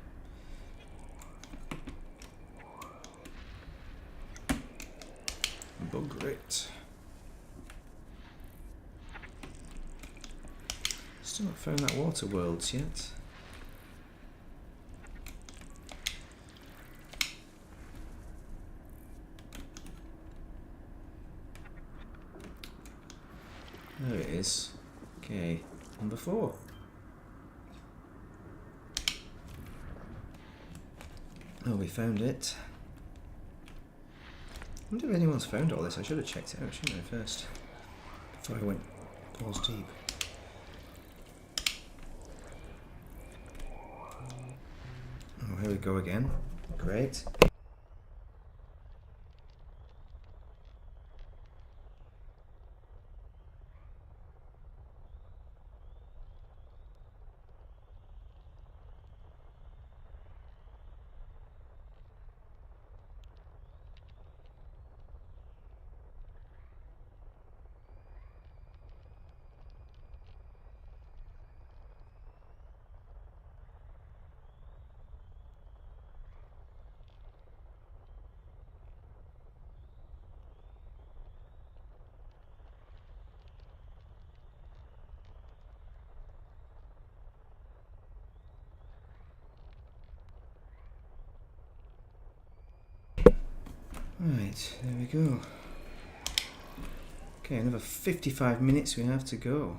Bug it. Still not found that water worlds yet. There it is. Okay, number 4. Oh, we found it. I wonder if anyone's found all this. I should have checked it out, shouldn't I, first? Before I went balls deep. Oh, here we go again. Great. Right, there we go. Okay, another 55 minutes we have to go.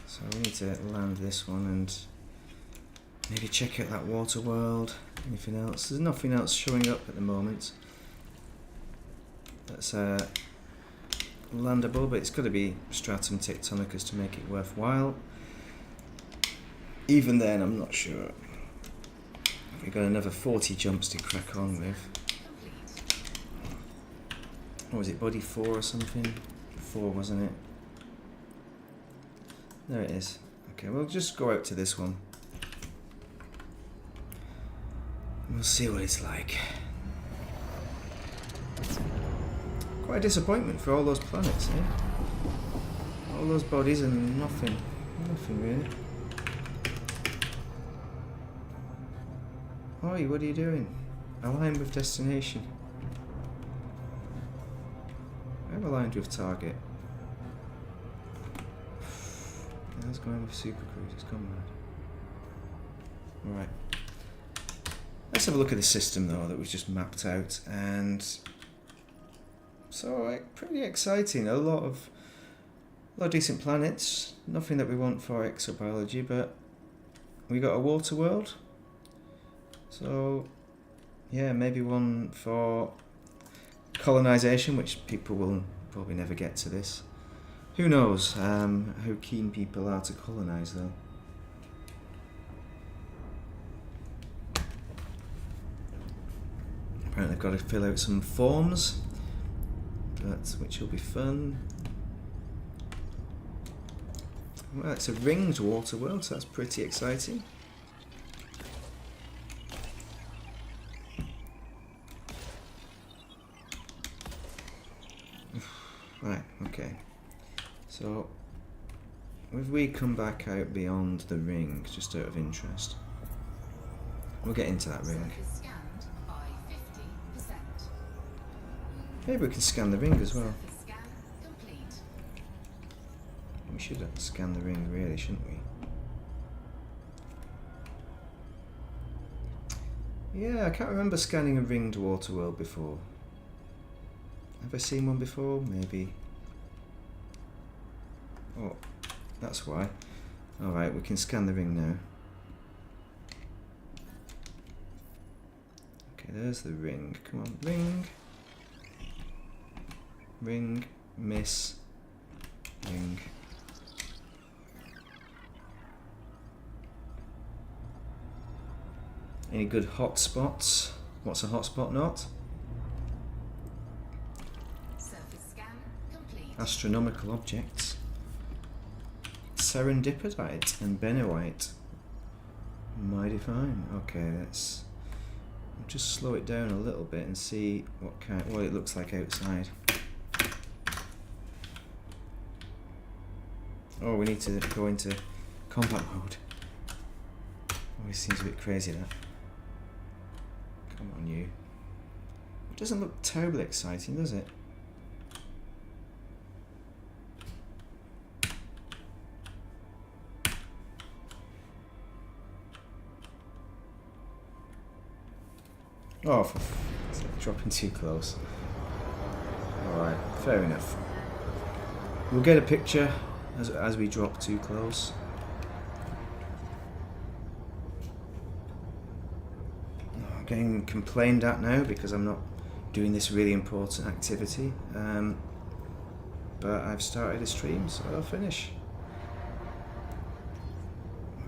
So we need to land this one and maybe check out that water world. Anything else? There's nothing else showing up at the moment that's landable, but it's got to be stratum tectonicus to make it worthwhile. Even then, I'm not sure. We've got another 40 jumps to crack on with. What was it, body 4 or something? 4, wasn't it? There it is. Okay, we'll just go out to this one. We'll see what it's like. Quite a disappointment for all those planets, eh? All those bodies and nothing. Nothing really. Oi, what are you doing? Align with destination. I'm aligned with target. Let's go in with Super Cruise, it's gone mad. Alright. Let's have a look at the system though that we've just mapped out, and so pretty exciting. A lot of decent planets. Nothing that we want for exobiology, but we got a water world. So yeah, maybe one for colonization, which people will probably never get to this. Who knows how keen people are to colonize though. Apparently I've got to fill out some forms, which will be fun. Well, it's a ringed water world, so that's pretty exciting. Right, okay. So, if we come back out beyond the ring, just out of interest, we'll get into that ring. Scanned by 50%. Maybe we can scan the ring as well. Scan complete. We should scan the ring really, shouldn't we? Yeah, I can't remember scanning a ringed water world before. Have I seen one before? Maybe. Oh, that's why. Alright, we can scan the ring now. Okay, there's the ring. Come on, ring. Ring, miss, ring. Any good hotspots? What's a hotspot not? Surface scan complete. Astronomical objects. Serendipitite and benowite. Mighty fine. Okay, let's just slow it down a little bit and see what it looks like outside. Oh, we need to go into combat mode. Always seems a bit crazy, that. Come on, you. It doesn't look terribly exciting, does it? Oh, it's dropping too close. Alright, fair enough. We'll get a picture as we drop too close. I'm getting complained at now because I'm not doing this really important activity. But I've started a stream, so I'll finish.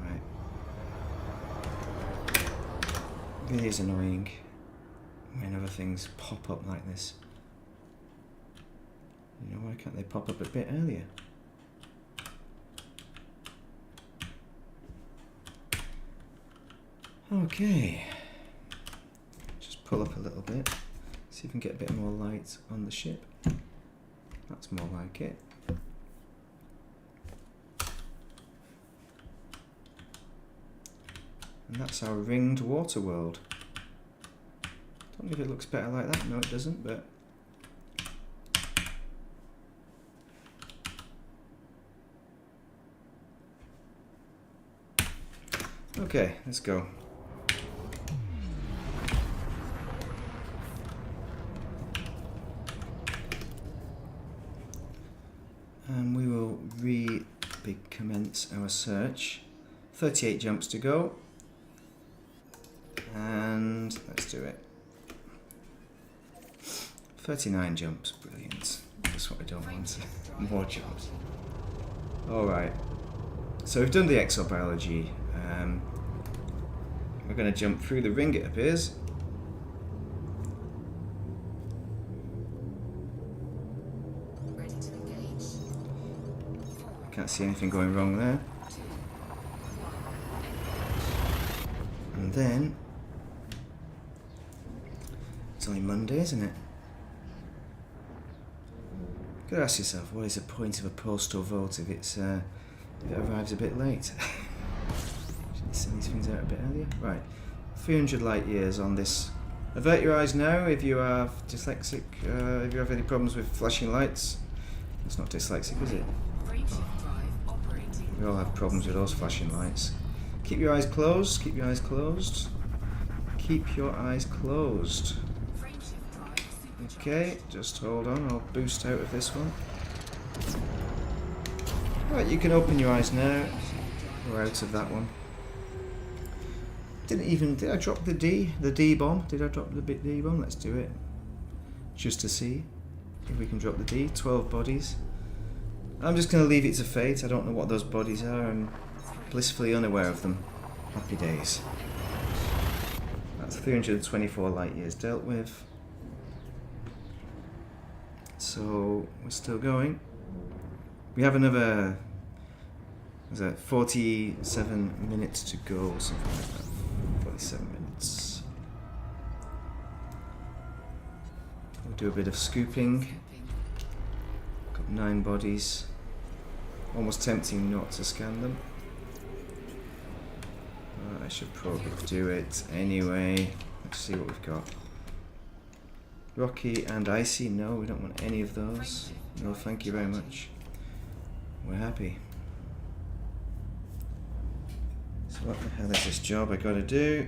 Alright. Really is annoying when other things pop up like this. You know, why can't they pop up a bit earlier? Okay. Just pull up a little bit. See if we can get a bit more light on the ship. That's more like it. And that's our ringed water world. Don't know if it looks better like that. No, it doesn't, but okay, let's go. And we will recommence our search. 38 jumps to go. And let's do it. 39 jumps, brilliant. That's what I don't want. More jumps. Alright. So we've done the exobiology. We're going to jump through the ring, it appears. Ready to engage. Can't see anything going wrong there. 2, 1, engage. And then it's only Monday, isn't it? You gotta ask yourself, what is the point of a postal vote if it arrives a bit late? Should send these things out a bit earlier. Right, 300 light years on this. Avert your eyes now if you are dyslexic. If you have any problems with flashing lights. It's not dyslexic, is it? Frameshift drive operating. We all have problems with those flashing lights. Keep your eyes closed. Keep your eyes closed. Keep your eyes closed. Frameshift drive supercharged. Okay, just hold on. I'll boost out of this one. Right, you can open your eyes now. We're out of that one. Did I drop the D bomb? Did I drop the bit D bomb? Let's do it. Just to see if we can drop the D. 12 bodies. I'm just going to leave it to fate. I don't know what those bodies are. I'm blissfully unaware of them. Happy days. That's 324 light years dealt with. So we're still going. We have another 47 minutes to go, or something like that. 47 minutes. We'll do a bit of scooping. Got 9 bodies. Almost tempting not to scan them. I should probably do it anyway. Let's see what we've got. Rocky and icy. No, we don't want any of those. No, thank you very much. We're happy. So what the hell is this job I gotta do?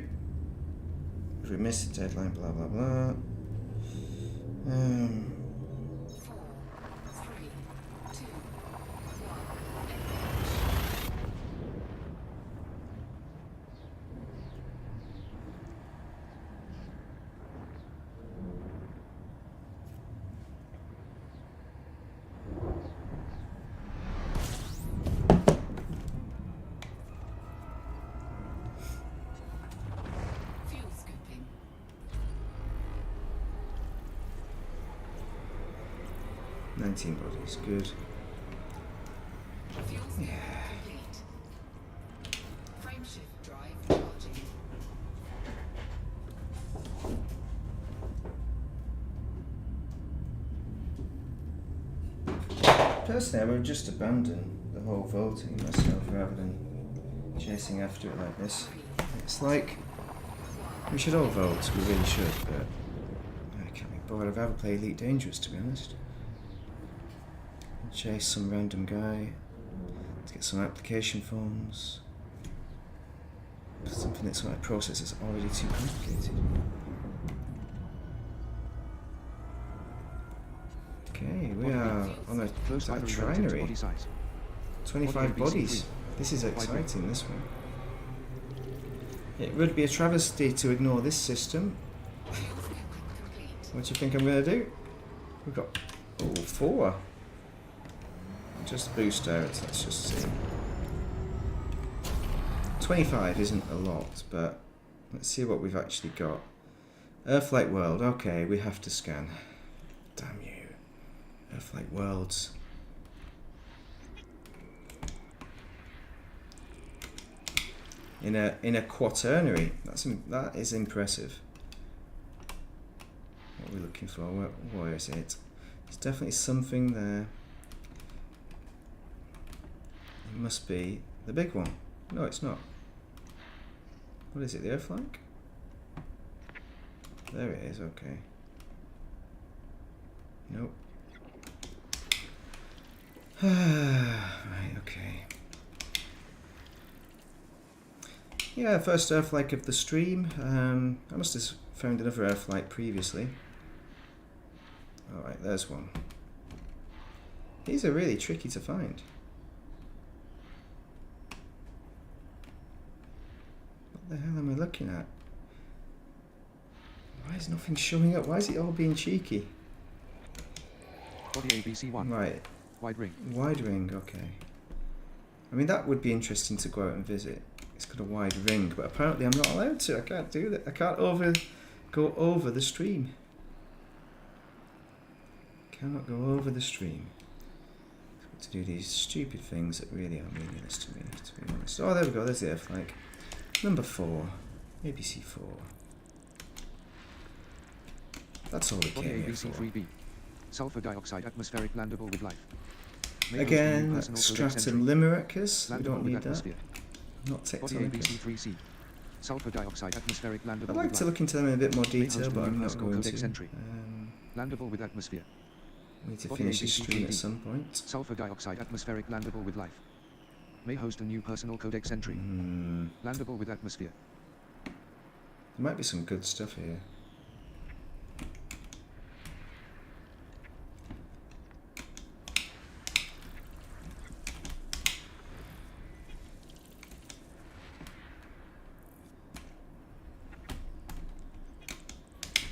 If we miss the deadline, blah blah blah. 4, 3, 2, 1. 19 bodies, good. Fuel cell complete. Frameshift drive charging. Personally, I would just abandon the whole voting myself rather than chasing after it like this. It's like, we should all vote, we really should, but I can't be bothered. I'd rather play Elite Dangerous, to be honest. Chase some random guy to get some application forms. Something that's my process is already too complicated. Okay, we are on a Close trinary. relative to body size. 25 Body bodies. ABC3. This is exciting, this one. It would be a travesty to ignore this system. What do you think I'm going to do? We've got 4. Just boost out, let's just see. 25 isn't a lot, but let's see what we've actually got. Earth-like world, okay, we have to scan. Damn you. Earth-like worlds. In a quaternary. That is impressive. What are we looking for? Where is it? There's definitely something there. It must be the big one. No, it's not. What is it? The Earth-like? There it is. Okay. Nope. Right. Okay. Yeah, first Earth-like of the stream. I must have found another Earth-like previously. Alright, there's one. These are really tricky to find. What the hell am I looking at? Why is nothing showing up? Why is it all being cheeky? Body ABC1. Right. Wide ring. Wide ring, okay. I mean, that would be interesting to go out and visit. It's got a wide ring, but apparently I'm not allowed to. I can't do that. I can't go over the stream. Cannot go over the stream. To do these stupid things that really are meaningless to me, to be honest. Oh, there we go. There's the Earth-like. Number 4. ABC 4. That's all we Body came here for. ABC3B. Sulfur dioxide atmospheric landable with life. May Again, host a new personal Stratum codex Limericus. We entry. don't Landable with need that. atmosphere. Not Body Tectonicus. ABC3C. Sulfur dioxide atmospheric landable I'd like with to life. look into them in a bit more May detail, host a but new I'm not personal going codex to. entry. Landable with atmosphere. We need to Body finish this stream at ABC3D. some point. Sulfur dioxide atmospheric landable with life. May host a new personal codex entry. Landable with atmosphere. There might be some good stuff here.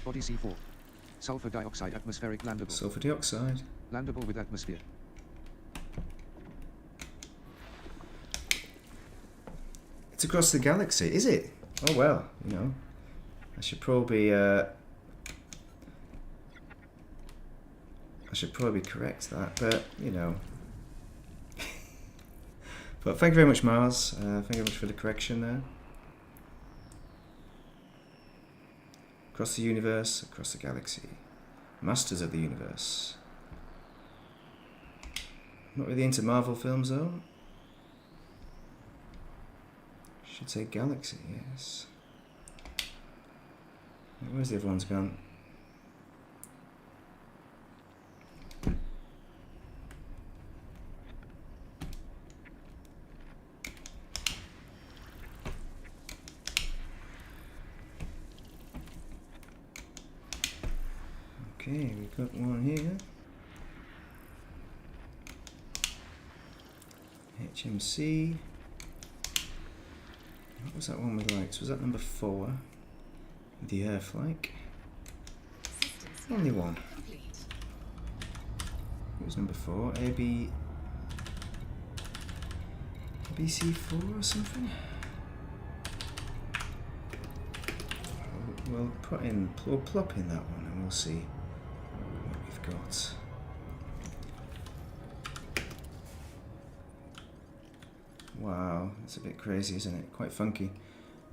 Body C4. Sulfur dioxide atmospheric landable. Sulfur dioxide. Landable with atmosphere. It's across the galaxy, is it? Oh well, you know. I should probably correct that, but you know. But thank you very much, Mars. Thank you very much for the correction there. Across the universe, across the galaxy. Masters of the universe. Not really into Marvel films though. Should say galaxy, yes. Where's the other one's gone? Okay, we've got one here. HMC. What was that one with lights? Was that number 4? The Earth-like. Only one. It was number 4. ABC4 or something? We'll plop in that one and we'll see what we've got. Wow, that's a bit crazy, isn't it? Quite funky.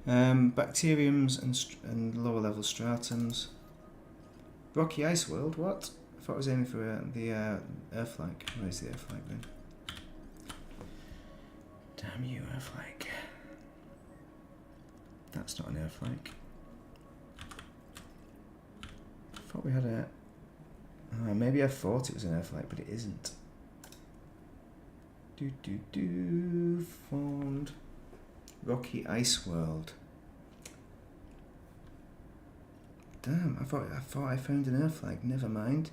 Bacteriums and lower level stratums. Rocky Ice World, what? I thought I was aiming for the Earthflank. Where's the Earthflank then? Damn you, Earthflank. That's not an Earthflank. I thought we had a... maybe I thought it was an Earthflank, but it isn't. Formed Rocky Ice World. Damn, I thought I found an Earthflank. Never mind.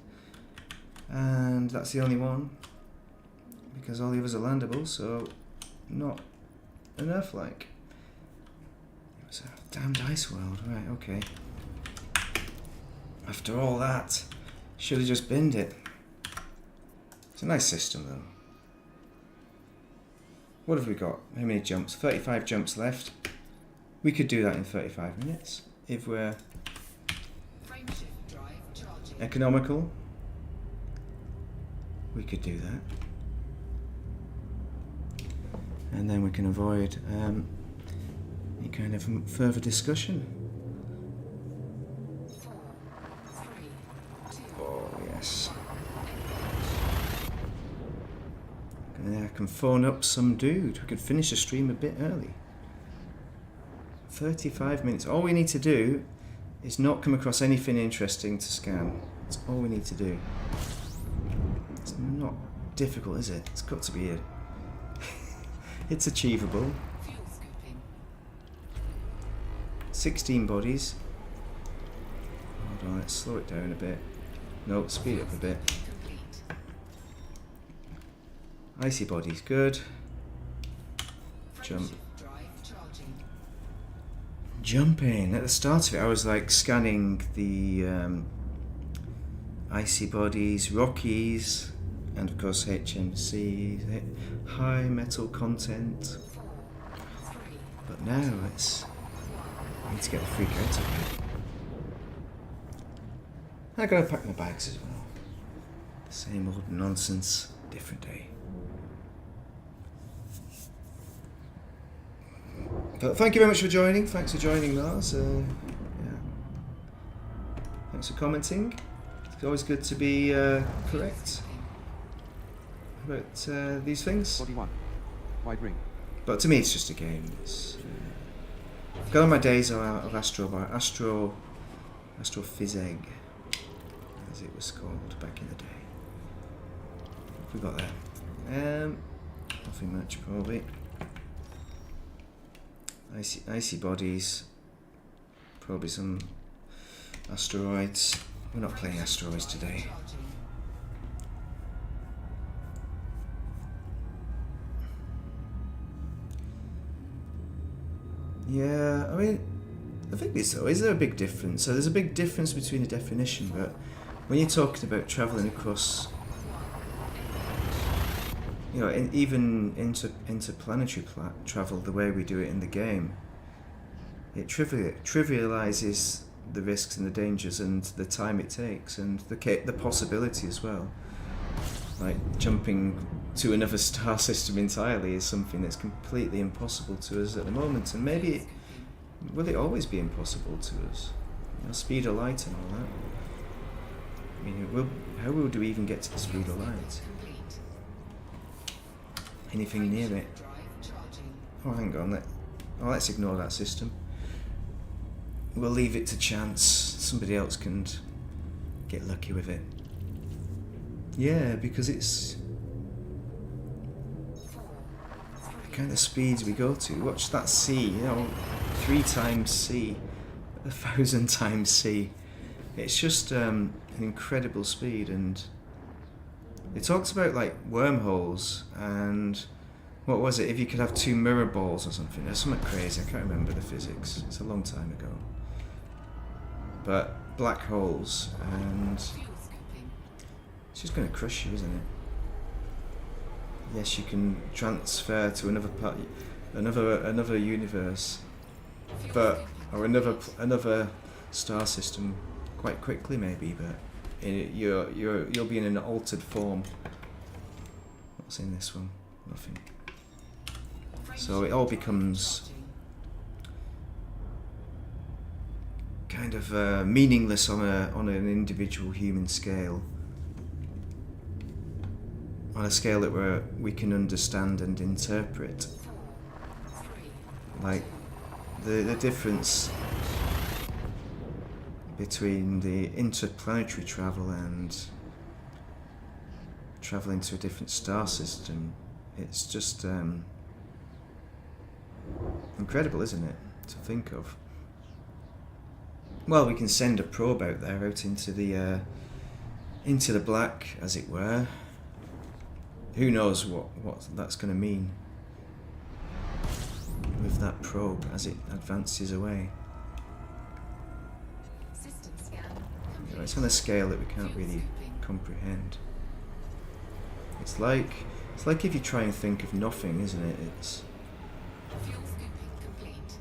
And that's the only one, because all the others are landable, so not an Earthflank. It was a damned ice world, right? Okay. After all that, should have just binned it. It's a nice system, though. What have we got? How many jumps? 35 jumps left. We could do that in 35 minutes if we're economical. We could do that. And then we can avoid any kind of further discussion. Oh, yes. And then I can phone up some dude. We could finish the stream a bit early. 35 minutes. All we need to do is not come across anything interesting to scan. That's all we need to do. It's not difficult, is it? It's got to be it. It's achievable. 16 bodies. Hold on, let's slow it down a bit. No, speed up a bit. Icy bodies, good. Jump. Jumping. At the start of it, I was like scanning the icy bodies, Rockies, and of course HMCs, high metal content. But now it's... I need to get the freak out of it. I gotta pack my bags as well. The same old nonsense, different day. But thank you very much for joining. Thanks for joining, Lars. Yeah. Thanks for commenting. It's always good to be correct about these things. 41. Wide ring. But to me, it's just a game. It's got on my days of Astrophyseg, as it was called back in the day. What have we got there? Nothing much, probably. Icy bodies, probably some asteroids. We're not playing asteroids today. Yeah, I mean, the thing is though, is there a big difference? So there's a big difference between the definition, but when you're talking about travelling across, you know, even interplanetary travel, the way we do it in the game, it trivializes the risks and the dangers and the time it takes and the possibility as well. Like jumping to another star system entirely is something that's completely impossible to us at the moment, and maybe will it always be impossible to us? You know, speed of light and all that. I mean, how do we even get to the speed of light? Anything near it? Oh, hang on. Let's ignore that system. We'll leave it to chance. Somebody else can get lucky with it. Yeah, because it's the kind of speeds we go to. Watch that C, you know, 3 times C, 1,000 times C. It's just an incredible speed, and it talks about like wormholes and what was it? If you could have 2 mirror balls or something. There's something crazy. I can't remember the physics. It's a long time ago. But black holes, and it's just going to crush you, isn't it? Yes, you can transfer to another part, another universe, or another star system quite quickly, maybe. But you'll be in an altered form. What's in this one? Nothing. So it all becomes kind of meaningless on an individual human scale, on a scale that we can understand and interpret. Like the difference between the interplanetary travel and traveling to a different star system, it's just incredible, isn't it, to think of? Well, we can send a probe out there, out into the black, as it were. Who knows what that's going to mean with that probe as it advances away. System scan. You know, it's on a scale that we can't really comprehend. It's like if you try and think of nothing, isn't it? It's Fuel scooping complete.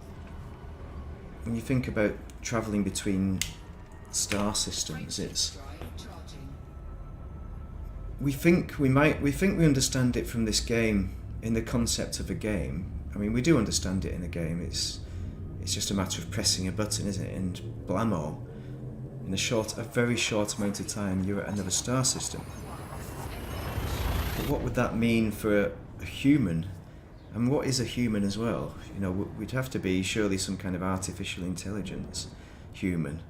when you think about travelling between star systems, it's Drive charging. we think we understand it from this game in the concept of a game. I mean, we do understand it in a game. It's just a matter of pressing a button, isn't it? And blammo, in a very short amount of time, you're at another star system. But what would that mean for a human? And what is a human as well? You know, we'd have to be surely some kind of artificial intelligence human,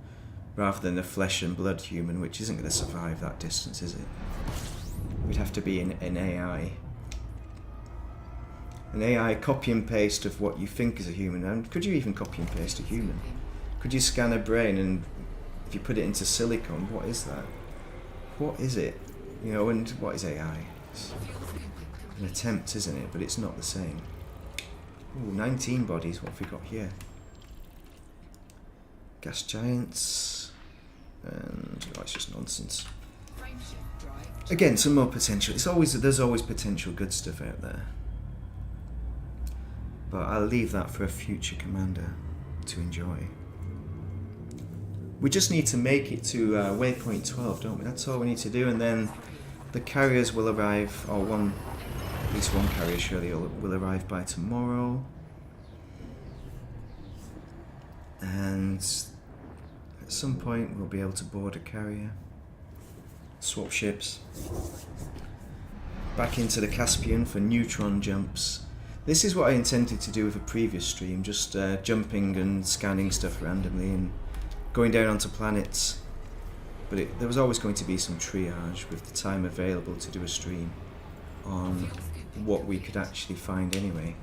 rather than a flesh and blood human, which isn't going to survive that distance, is it? We'd have to be an AI. An AI copy and paste of what you think is a human. And could you even copy and paste a human? Could you scan a brain and if you put it into silicon, what is that? What is it? You know, and what is AI? It's an attempt, isn't it? But it's not the same. Ooh, 19 bodies, what have we got here? Gas giants. And oh, it's just nonsense. Frameshift drive. Again, some more potential. There's always potential good stuff out there. But I'll leave that for a future commander to enjoy. We just need to make it to Waypoint 12, don't we? That's all we need to do, and then the carriers will arrive, or at least one carrier surely will arrive by tomorrow. And at some point we'll be able to board a carrier, swap ships, back into the Caspian for neutron jumps. This is what I intended to do with a previous stream, just jumping and scanning stuff randomly and going down onto planets. But there was always going to be some triage with the time available to do a stream on what we could actually find anyway.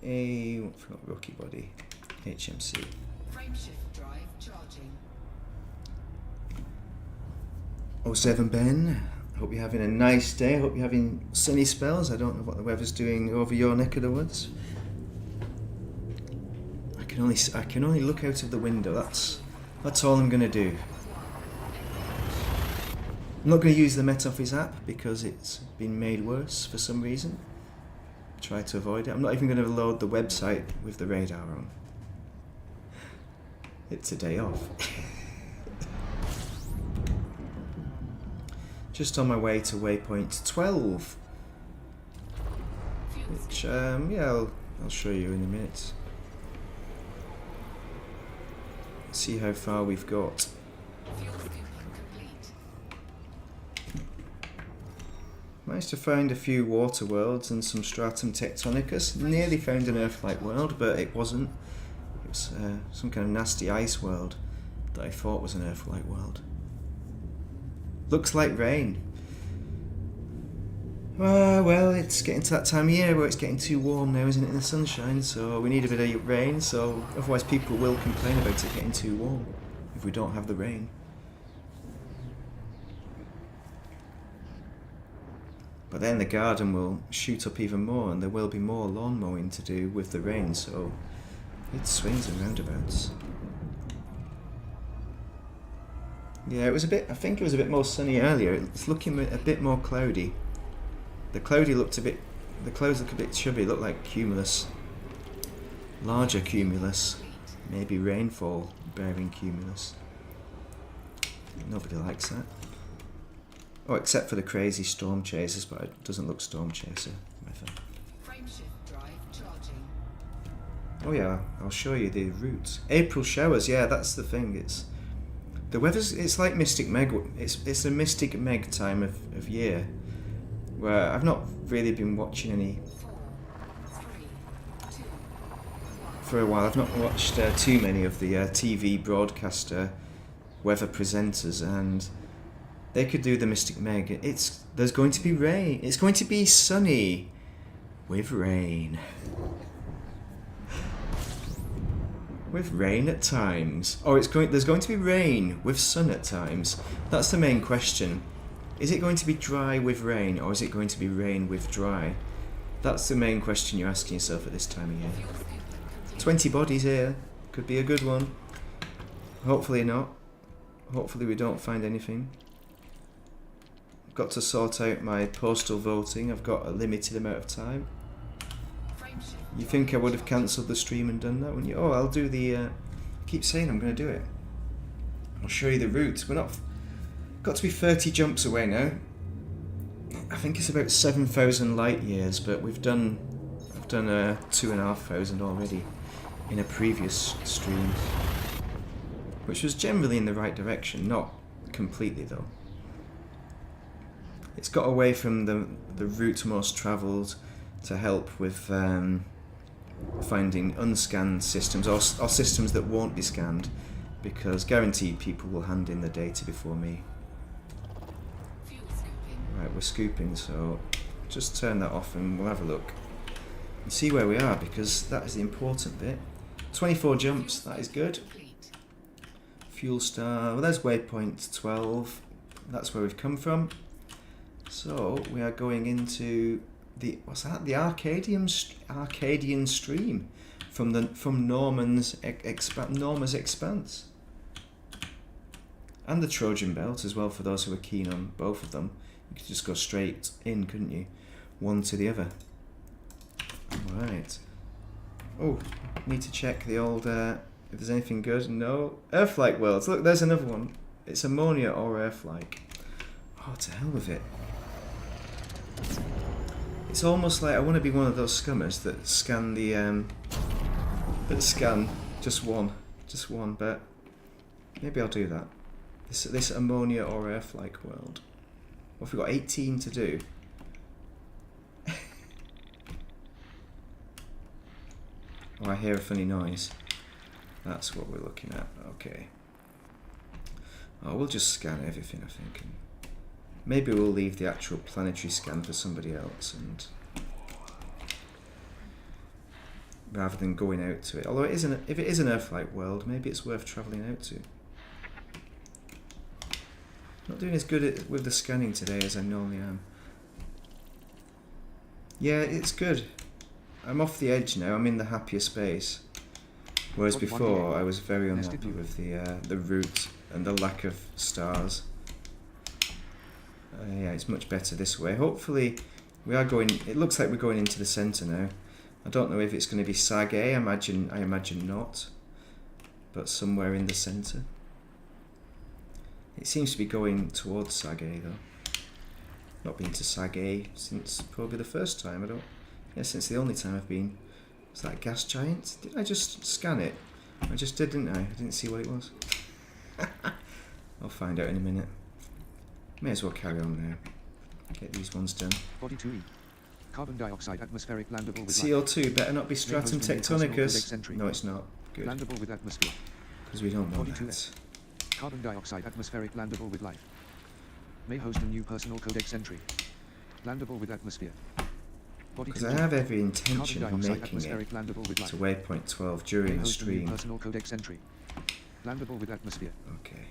I forgot Rocky Body, HMC. Frameshift drive charging. 07 Ben, hope you're having a nice day. Hope you're having sunny spells. I don't know what the weather's doing over your neck of the woods. I can only look out of the window. That's all I'm gonna do. I'm not going to use the Met Office app because it's been made worse for some reason. Try to avoid it. I'm not even going to load the website with the radar on. It's a day off. Just on my way to Waypoint 12. Which, yeah, I'll show you in a minute. See how far we've got. Fuel scooping complete. Managed to find a few water worlds and some stratum tectonicus. Nearly found an Earth-like world, but it wasn't. It was some kind of nasty ice world that I thought was an Earth-like world. Looks like rain. Well, it's getting to that time of year where it's getting too warm now, isn't it, in the sunshine? So we need a bit of rain, so otherwise people will complain about it getting too warm if we don't have the rain. But then the garden will shoot up even more and there will be more lawn mowing to do with the rain, so it swings and roundabouts. Yeah, I think it was a bit more sunny earlier. It's looking a bit more cloudy. The clouds look a bit chubby, look like cumulus. Larger cumulus. Maybe rainfall bearing cumulus. Nobody likes that. Oh, except for the crazy storm chasers, but it doesn't look storm chaser. Frameshift Oh yeah, I'll show you the route. April showers, yeah, that's the thing. It's the weather's. It's like Mystic Meg. It's a Mystic Meg time of year, where I've not really been watching any 4, 3, 2, 1. for a while. I've not watched too many of the TV broadcaster weather presenters, and they could do the Mystic Meg. There's going to be rain. It's going to be sunny with rain. With rain at times. Or there's going to be rain with sun at times. That's the main question. Is it going to be dry with rain, or is it going to be rain with dry? That's the main question you're asking yourself at this time of year. Fuel scooping complete. 20 bodies here. Could be a good one. Hopefully not. Hopefully we don't find anything. I've got to sort out my postal voting. I've got a limited amount of time. Frame shift You think I would have cancelled the stream and done that, wouldn't you? Oh, I'll do the... I keep saying I'm going to do it. I'll show you the route. We're not... Got to be 30 jumps away now. I think it's about 7,000 light years, but I've done 2,500 already in a previous stream, which was generally in the right direction, not completely though. It's got away from the route most travelled to help with finding unscanned systems or systems that won't be scanned, because guaranteed people will hand in the data before me. fuel scooping. Right, we're scooping, so just turn that off and we'll have a look and see where we are, because that is the important bit. 24 jumps, that is good. Complete. Fuel star, well there's waypoint 12, that's where we've come from. So we are going into the, what's that? The Arcadian stream from Norman's Norma's Expanse, and the Trojan Belt as well. For those who are keen on both of them, you could just go straight in, couldn't you? One to the other. Right. Oh, need to check the old if there's anything good. No, Earth-like worlds. Look, there's another one. It's ammonia or Earth-like. Oh, to hell with it. It's almost like I want to be one of those scummers that scan the just one, but maybe I'll do that. This ammonia or Earth-like world. What have we got? 18 to do. Oh, I hear a funny noise. That's what we're looking at. Okay. Oh, we'll just scan everything, I think. And maybe we'll leave the actual planetary scan for somebody else, and rather than going out to it. Although if it is an Earth-like world, maybe it's worth travelling out to. Not doing as good with the scanning today as I normally am. Yeah, it's good. I'm off the edge now. I'm in the happier space. Whereas before, I was very unhappy with the route and the lack of stars. Yeah, it's much better this way. Hopefully, we are going. It looks like we're going into the centre now. I don't know if it's going to be Sag A. I imagine not, but somewhere in the centre. It seems to be going towards Sag A though. Not been to Sag A since probably the first time. Since the only time I've been. Was that a gas giant? Did I just scan it? I just did, didn't I? I didn't see what it was. I'll find out in a minute. May as well carry on now. Get these ones done. Body 2E. Carbon dioxide atmospheric landable with CO2 better not be stratum tectonicus. No, it's not. Good. Landable with atmosphere. Because we don't want Body that. 2F. Carbon dioxide atmospheric landable with life. May host a new personal codex entry. Landable with atmosphere. Body Because 2D. I have every Carbon intention of dioxide making atmospheric it landable with life. to waypoint 12 May during the host a new stream. personal codex entry. Landable with atmosphere. Okay.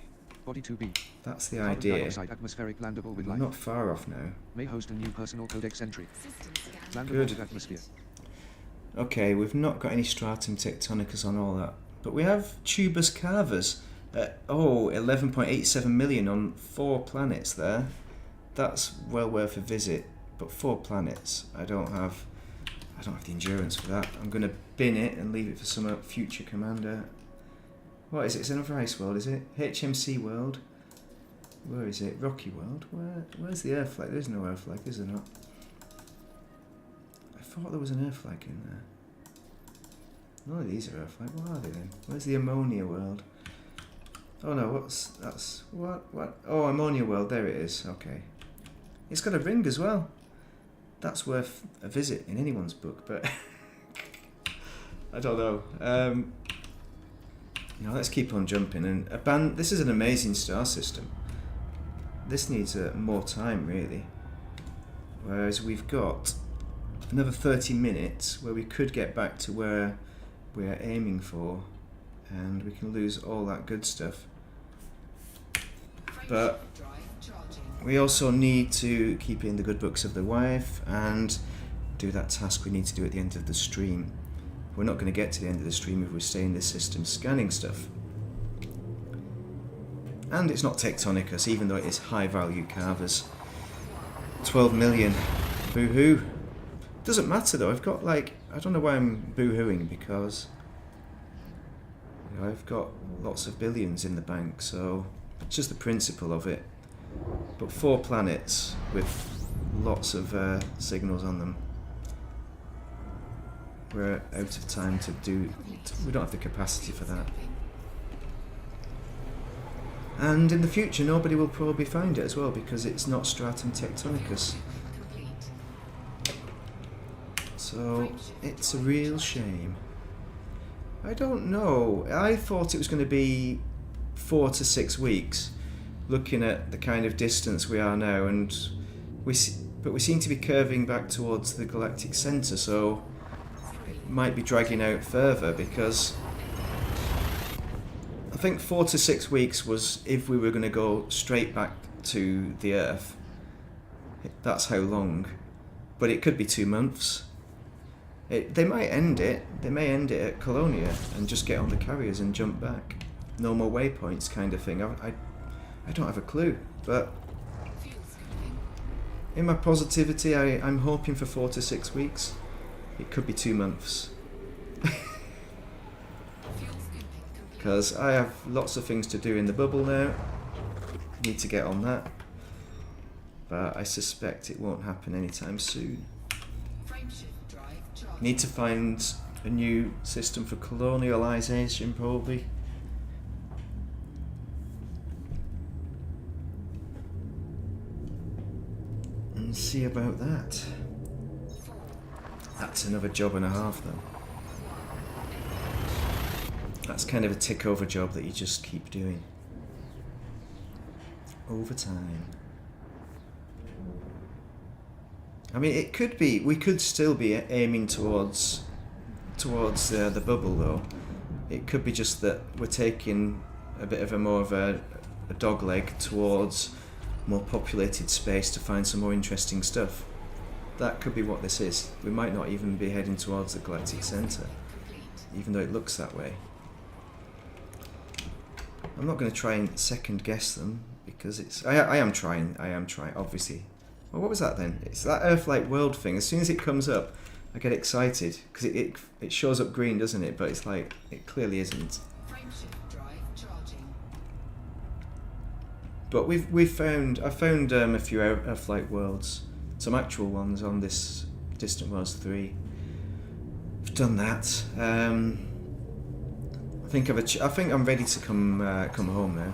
Body 2B. That's the Carbon idea. dioxide atmospheric landable with I'm life. not far off now. May host a new personal codex entry. System scan. Landable Good. with atmosphere. Okay, we've not got any stratum tectonicus on all that. But we have tubus carvers at 11.87 million on 4 planets there. That's well worth a visit. But 4 planets, I don't have the endurance for that. I'm going to bin it and leave it for some future commander. What is it? It's another ice world, is it? HMC world. Where is it? Rocky world. Where's the Earth flag? There's no Earth flag, is there not? I thought there was an Earth flag in there. None of these are Earth-like. What are they then? Where's the ammonia world? Oh no, that's... What? Oh, ammonia world, there it is. Okay. It's got a ring as well. That's worth a visit in anyone's book, but... I don't know. Let's keep on jumping. And this is an amazing star system. This needs more time, really. Whereas we've got another 30 minutes where we could get back to where we're aiming for, and we can lose all that good stuff. But we also need to keep in the good books of the wife and do that task we need to do at the end of the stream. We're not going to get to the end of the stream if we stay in this system scanning stuff. And it's not Tectonicus, even though it is high value carvers. 12 million. Boo-hoo. Doesn't matter though, I've got I don't know why I'm boo-hooing, because I've got lots of billions in the bank, so it's just the principle of it. But 4 planets with lots of signals on them. We're out of time to do... We don't have the capacity for that. And in the future nobody will probably find it as well, because it's not Stratum Tectonicus. So it's a real shame. I don't know. I thought it was going to be 4 to 6 weeks, looking at the kind of distance we are now, and we seem to be curving back towards the galactic centre, so it might be dragging out further, because I think 4 to 6 weeks was if we were going to go straight back to the Earth. That's how long. But it could be 2 months. They might end it. They may end it at Colonia and just get on the carriers and jump back. No more waypoints kind of thing. I don't have a clue. But in my positivity, I'm hoping for 4 to 6 weeks. It could be 2 months. Because I have lots of things to do in the bubble now. Need to get on that. But I suspect it won't happen anytime soon. Need to find a new system for colonialization, probably. And see about that. That's another job and a half, though. That's kind of a tick-over job that you just keep doing. Over time. I mean, it could be, we could still be aiming towards the bubble, though. It could be just that we're taking a bit of a more of a dogleg towards more populated space to find some more interesting stuff. That could be what this is. We might not even be heading towards the galactic centre, even though it looks that way. I'm not going to try and second guess them, because it's... I am trying, obviously. Well, what was that then? It's that Earth-like world thing. As soon as it comes up, I get excited, because it shows up green, doesn't it? But it's like, it clearly isn't. But I found a few Earth-like worlds, some actual ones on this Distant Worlds 3. I've done that. I think I'm ready to come home now.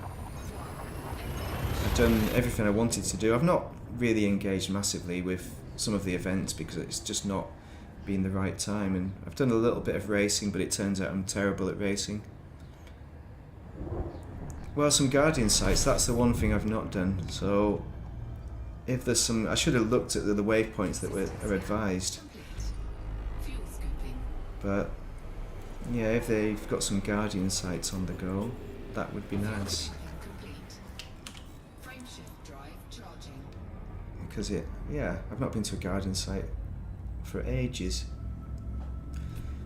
I've done everything I wanted to do. I've not really engaged massively with some of the events because it's just not been the right time, and I've done a little bit of racing, but it turns out I'm terrible at racing. Well, some Guardian sites, that's the one thing I've not done. So if there's some, I should have looked at the waypoints that are advised. But yeah, if they've got some Guardian sites on the go, that would be nice. Because I've not been to a Guardian site for ages.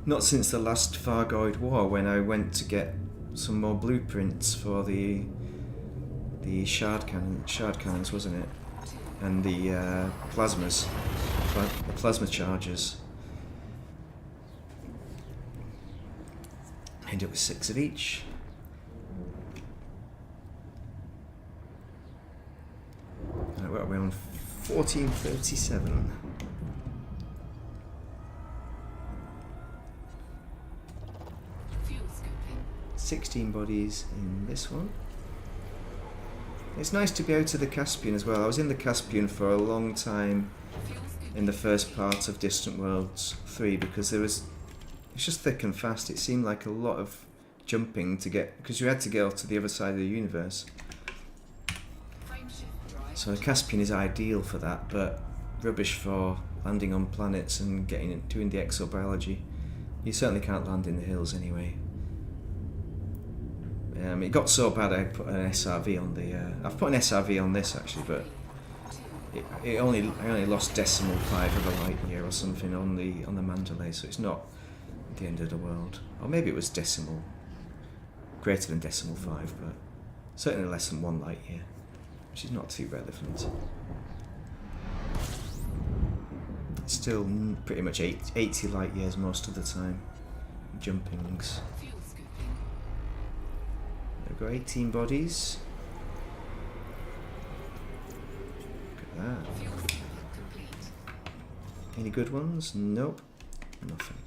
Not since the last Fargoid War, when I went to get some more blueprints for the shard cannons, wasn't it? And the plasmas, the plasma chargers. Ended up with 6 of each. Right, what are we on? 1437. 16 bodies in this one. It's nice to be out of the Caspian as well. I was in the Caspian for a long time in the first part of Distant Worlds 3 because it's just thick and fast. It seemed like a lot of jumping to get, because you had to get off to the other side of the universe. So the Caspian is ideal for that, but rubbish for landing on planets and doing the exobiology. You certainly can't land in the hills anyway. It got so bad I put an SRV on the. I've put an SRV on this actually, but I only lost 0.5 of a light year or something on the Mandalay, so it's not the end of the world. Or maybe it was greater than 0.5, but certainly less than 1 light year, which is not too relevant. It's still pretty much 80 light years most of the time. Jumpings. We've got 18 bodies. Look at that. Any good ones? Nope. Nothing.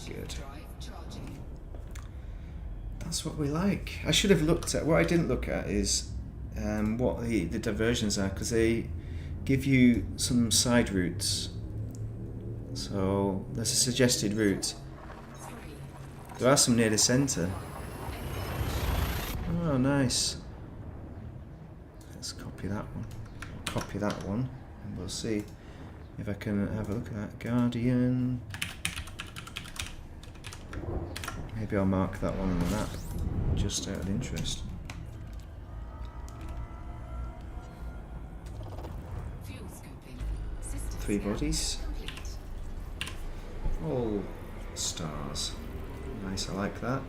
Good. That's what we like. I should have looked at, what I didn't look at is what the diversions are, because they give you some side routes. So there's a suggested route. There are some near the centre. Oh, nice. Let's copy that one. Copy that one, and we'll see if I can have a look at that. Guardian. Maybe I'll mark that one on the map, just out of interest. Three bodies. All stars. Nice, I like that.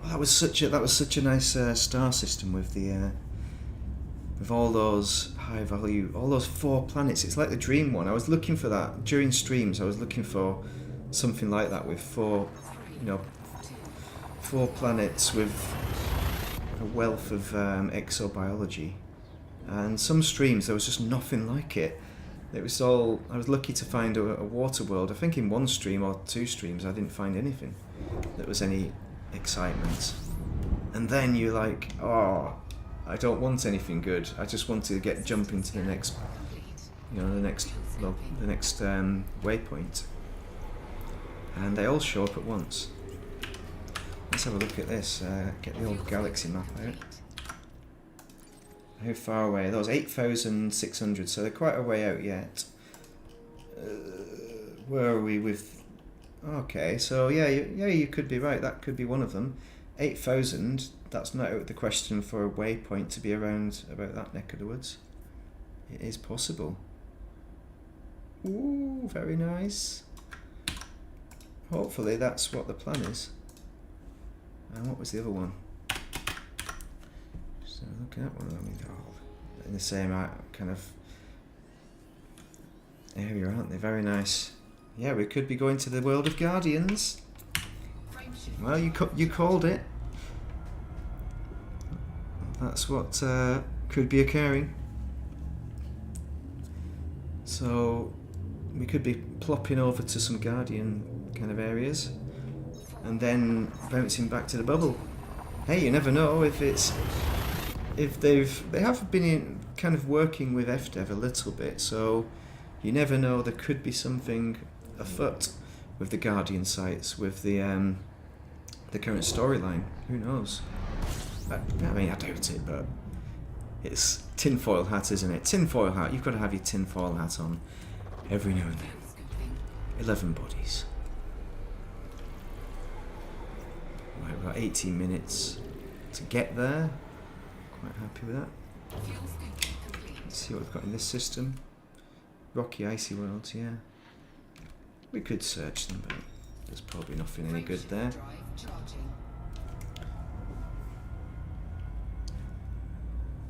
Well, that was such a nice star system with the with all those high value, all those 4 planets. It's like the Dream one. I was looking for that during streams. I was looking for something like that with 4 planets with a wealth of exobiology. And some streams there was just nothing like it. It was all. I was lucky to find a water world. I think in 1 stream or 2 streams I didn't find anything that was any excitement. And then you're like, oh, I don't want anything good. I just want to get jumping to the next, the next waypoint. And they all show up at once. Let's have a look at this. Get the old galaxy map out. How far away? That was 8,600, so they're quite a way out yet. Where are we with... Okay, so yeah, you could be right. That could be one of them. 8,000, that's not out of the question for a waypoint to be around about that neck of the woods. It is possible. Ooh, very nice. Hopefully that's what the plan is. And what was the other one? So look at that one. I mean, in the same kind of area, aren't they? Very nice. Yeah, we could be going to the world of Guardians. Well, you called it. That's what could be occurring. So we could be plopping over to some Guardian kind of areas and then bouncing back to the bubble. Hey, you never know if they have been kind of working with FDev a little bit, so you never know, there could be something afoot with the Guardian sites, with the current storyline. Who knows? I mean, I doubt it, but it's tinfoil hat, isn't it? Tinfoil hat. You've got to have your tinfoil hat on every now and then. 11 bodies. Right, we've got 18 minutes to get there. Quite happy with that. Let's see what we've got in this system. Rocky, icy worlds, yeah. We could search them, but there's probably nothing any good there.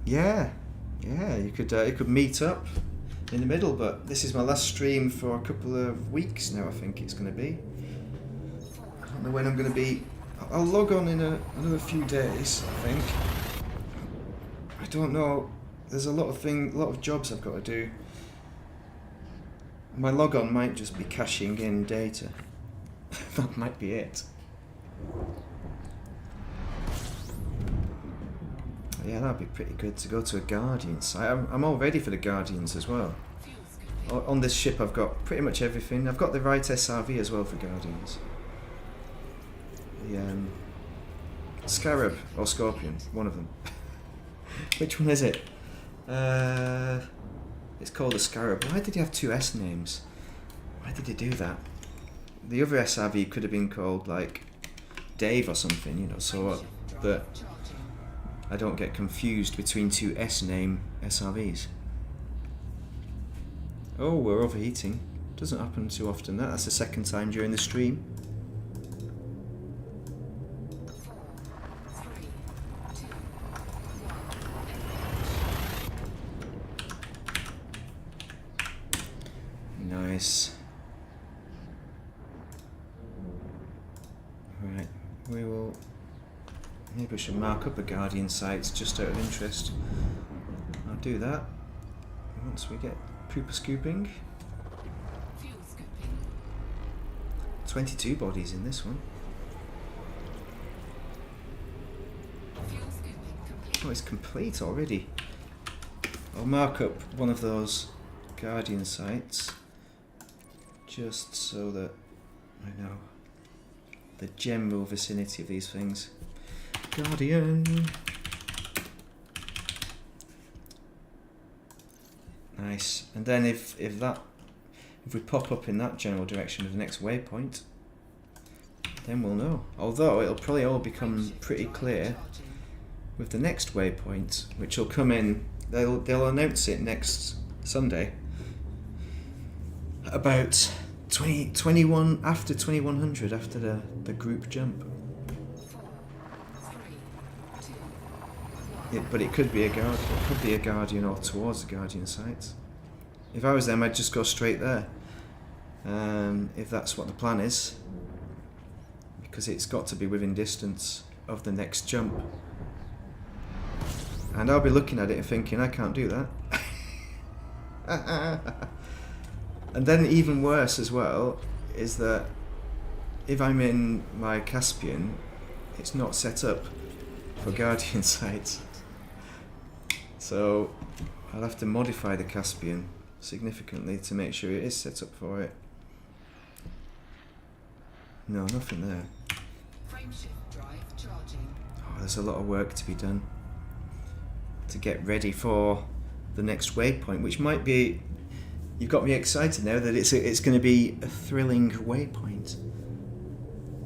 Yeah, you could meet up in the middle, but this is my last stream for a couple of weeks now, I think it's going to be. I don't know when I'm going to be. I'll log on in another few days, I think. I don't know. There's a lot of jobs I've got to do. My logon might just be caching in data. That might be it. Yeah, that'd be pretty good to go to a Guardian site. I'm all ready for the Guardians as well. Fuel scooping. On this ship I've got pretty much everything. I've got the right SRV as well for Guardians. The Scarab or Scorpion, one of them. Which one is it? It's called the Scarab. Why did he have two S names? Why did he do that? The other SRV could have been called like Dave or something, you know, so that I don't get confused between two S name SRVs. Oh, we're overheating. Doesn't happen too often. That's the second time during the stream. 4, 3, 2, 1. Nice. Right, we will. Maybe we should mark up a Guardian sites just out of interest. I'll do that once we get pooper scooping. Fuel scooping. 22 bodies in this one. Fuel scooping complete. Oh, it's complete already. I'll mark up one of those Guardian sites just so that I know the general vicinity of these things. Guardian. Nice. And then if we pop up in that general direction of the next waypoint, then we'll know. Although it'll probably all become pretty clear with the next waypoint, which will come in. They'll announce it next Sunday. About 21 after 2100, after the group jump. 4, 3, 2, 1. But it could be a guard. It could be a Guardian or towards the Guardian sites. If I was them, I'd just go straight there. If that's what the plan is, because it's got to be within distance of the next jump. And I'll be looking at it and thinking, I can't do that. And then even worse as well is that if I'm in my Caspian, it's not set up for Guardian sites. So I'll have to modify the Caspian significantly to make sure it is set up for it. No, nothing there. Frameshift drive charging. Oh, there's a lot of work to be done to get ready for the next waypoint, which might be. You've got me excited now that it's going to be a thrilling waypoint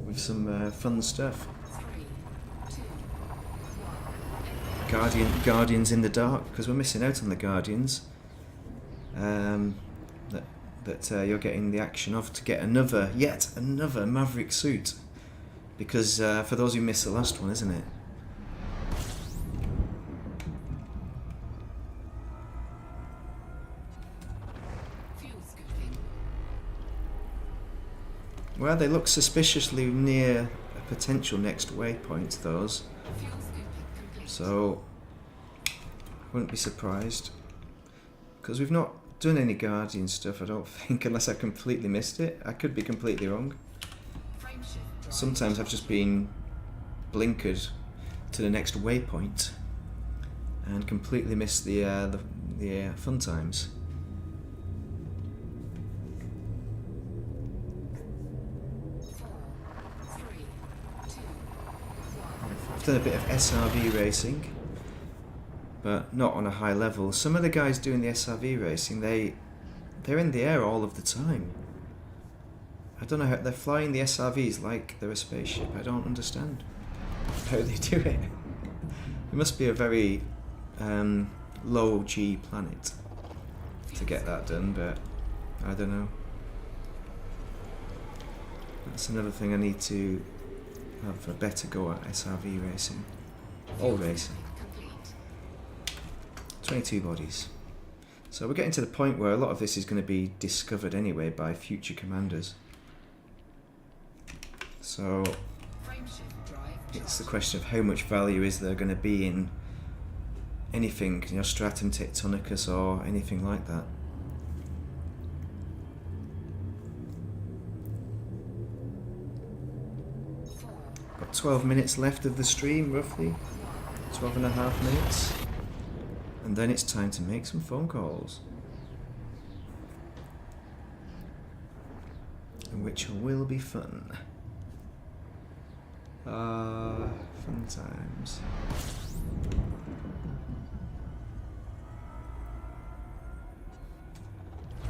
with some fun stuff. 3, 2, 1. Guardians in the dark, because we're missing out on the Guardians. That you're getting the action of to get yet another Maverick suit, because for those who missed the last one, isn't it? Fuel scooping. Well, they look suspiciously near a potential next waypoint, those. Fuel scooping complete. So, wouldn't be surprised. Because we've not done any Guardian stuff, I don't think, unless I completely missed it. I could be completely wrong. Frameshift drive. Sometimes I've just been blinkered to the next waypoint and completely missed the fun times. I've done a bit of SRV racing, but not on a high level. Some of the guys doing the SRV racing, they're in the air all of the time. I don't know how they're flying the SRVs like they're a spaceship. I don't understand how they do it. It must be a very low G planet to get that done, but I don't know. That's another thing I need to have a better go at, SRV racing. All racing. Complete. 22 bodies. So we're getting to the point where a lot of this is going to be discovered anyway by future commanders. So Frameshift drive it's the question of how much value is there going to be in anything, Stratum Tectonicus or anything like that. Got 12 minutes left of the stream, roughly. 12 and a half minutes. And then it's time to make some phone calls. Which will be fun. Fun times.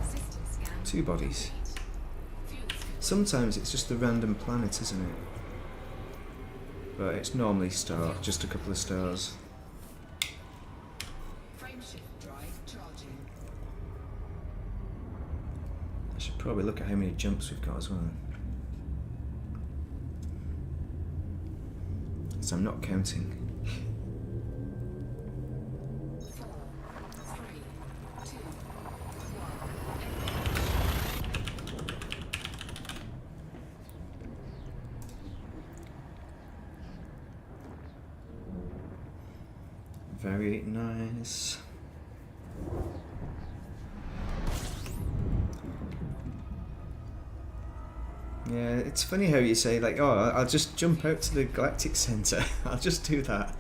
System scan. 2 bodies. Fuel scooping. Sometimes it's just a random planet, isn't it? But it's normally just a couple of stars. Frameshift drive charging. I should probably look at how many jumps we've got as well. So I'm not counting. 4, 3, 2, 1. Very nice. Yeah, it's funny how you say like, oh, I'll just jump out to the galactic center. I'll just do that.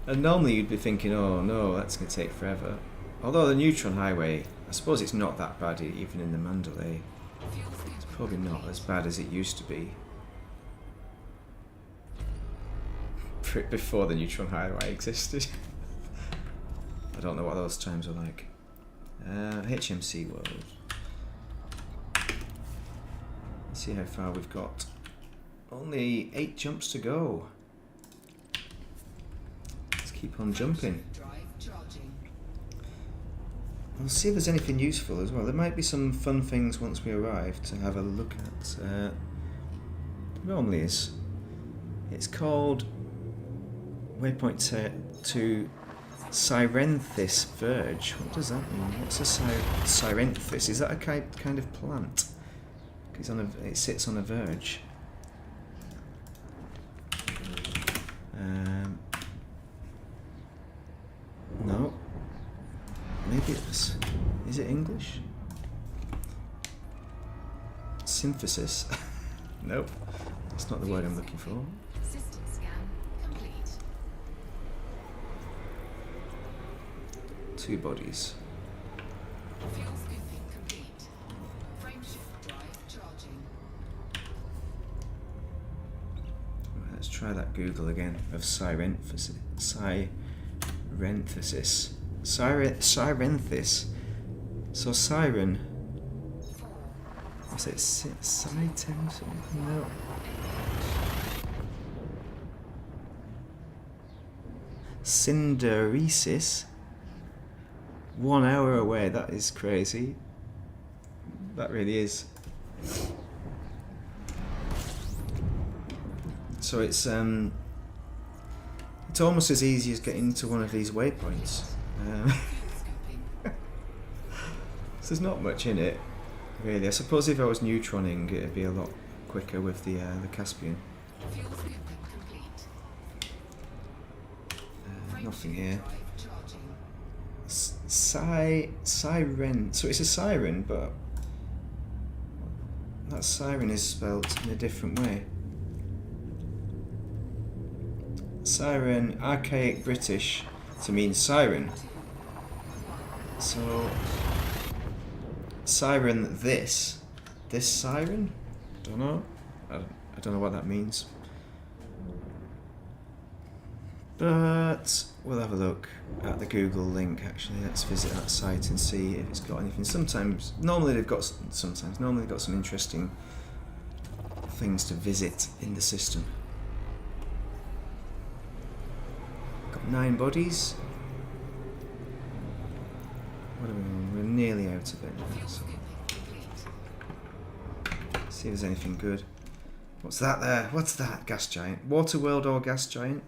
And normally you'd be thinking, oh no, that's going to take forever. Although the neutron highway, I suppose it's not that bad even in the Mandalay. Fuel scooping. It's probably not as bad as it used to be. Before the neutron highway existed. I don't know what those times were like. HMC World. Let's see how far we've got. Only 8 jumps to go. Let's keep on jumping. Drive charging. We'll see if there's anything useful as well. There might be some fun things once we arrive to have a look at. Normally is. It's called Waypoint to Cyrenthis Verge. What does that mean? What's a Cyrenthis? Is that a kind of plant? It sits on a verge. No. Maybe it's... Is it English? Synthesis. Nope. That's not the word I'm looking for. System scan complete. 2 bodies. Fuel scooping complete. Frameshift drive charging. Right, let's try that Google again of Cyrenthis. Cyrenthis. So siren. 4, Is it Cytem something? No. Cinderesis. 1 hour away. That is crazy. That really is. So it's almost as easy as getting to one of these waypoints. Fuel scooping. So there's not much in it, really. I suppose if I was neutroning, it'd be a lot quicker with the Caspian. Fuel scooping complete. Nothing here. Drive charging. Siren. So it's a siren, but that siren is spelled in a different way. Siren, archaic British to mean siren. So siren this siren? Don't know. I don't know what that means. But we'll have a look at the Google link. Actually, let's visit that site and see if it's got anything. Normally they've got some interesting things to visit in the system. Got 9 bodies. What are we on? We're nearly out of it now. Fuel So scooping complete. see if there's anything good. What's that there? What's that? Gas giant. Water world or gas giant?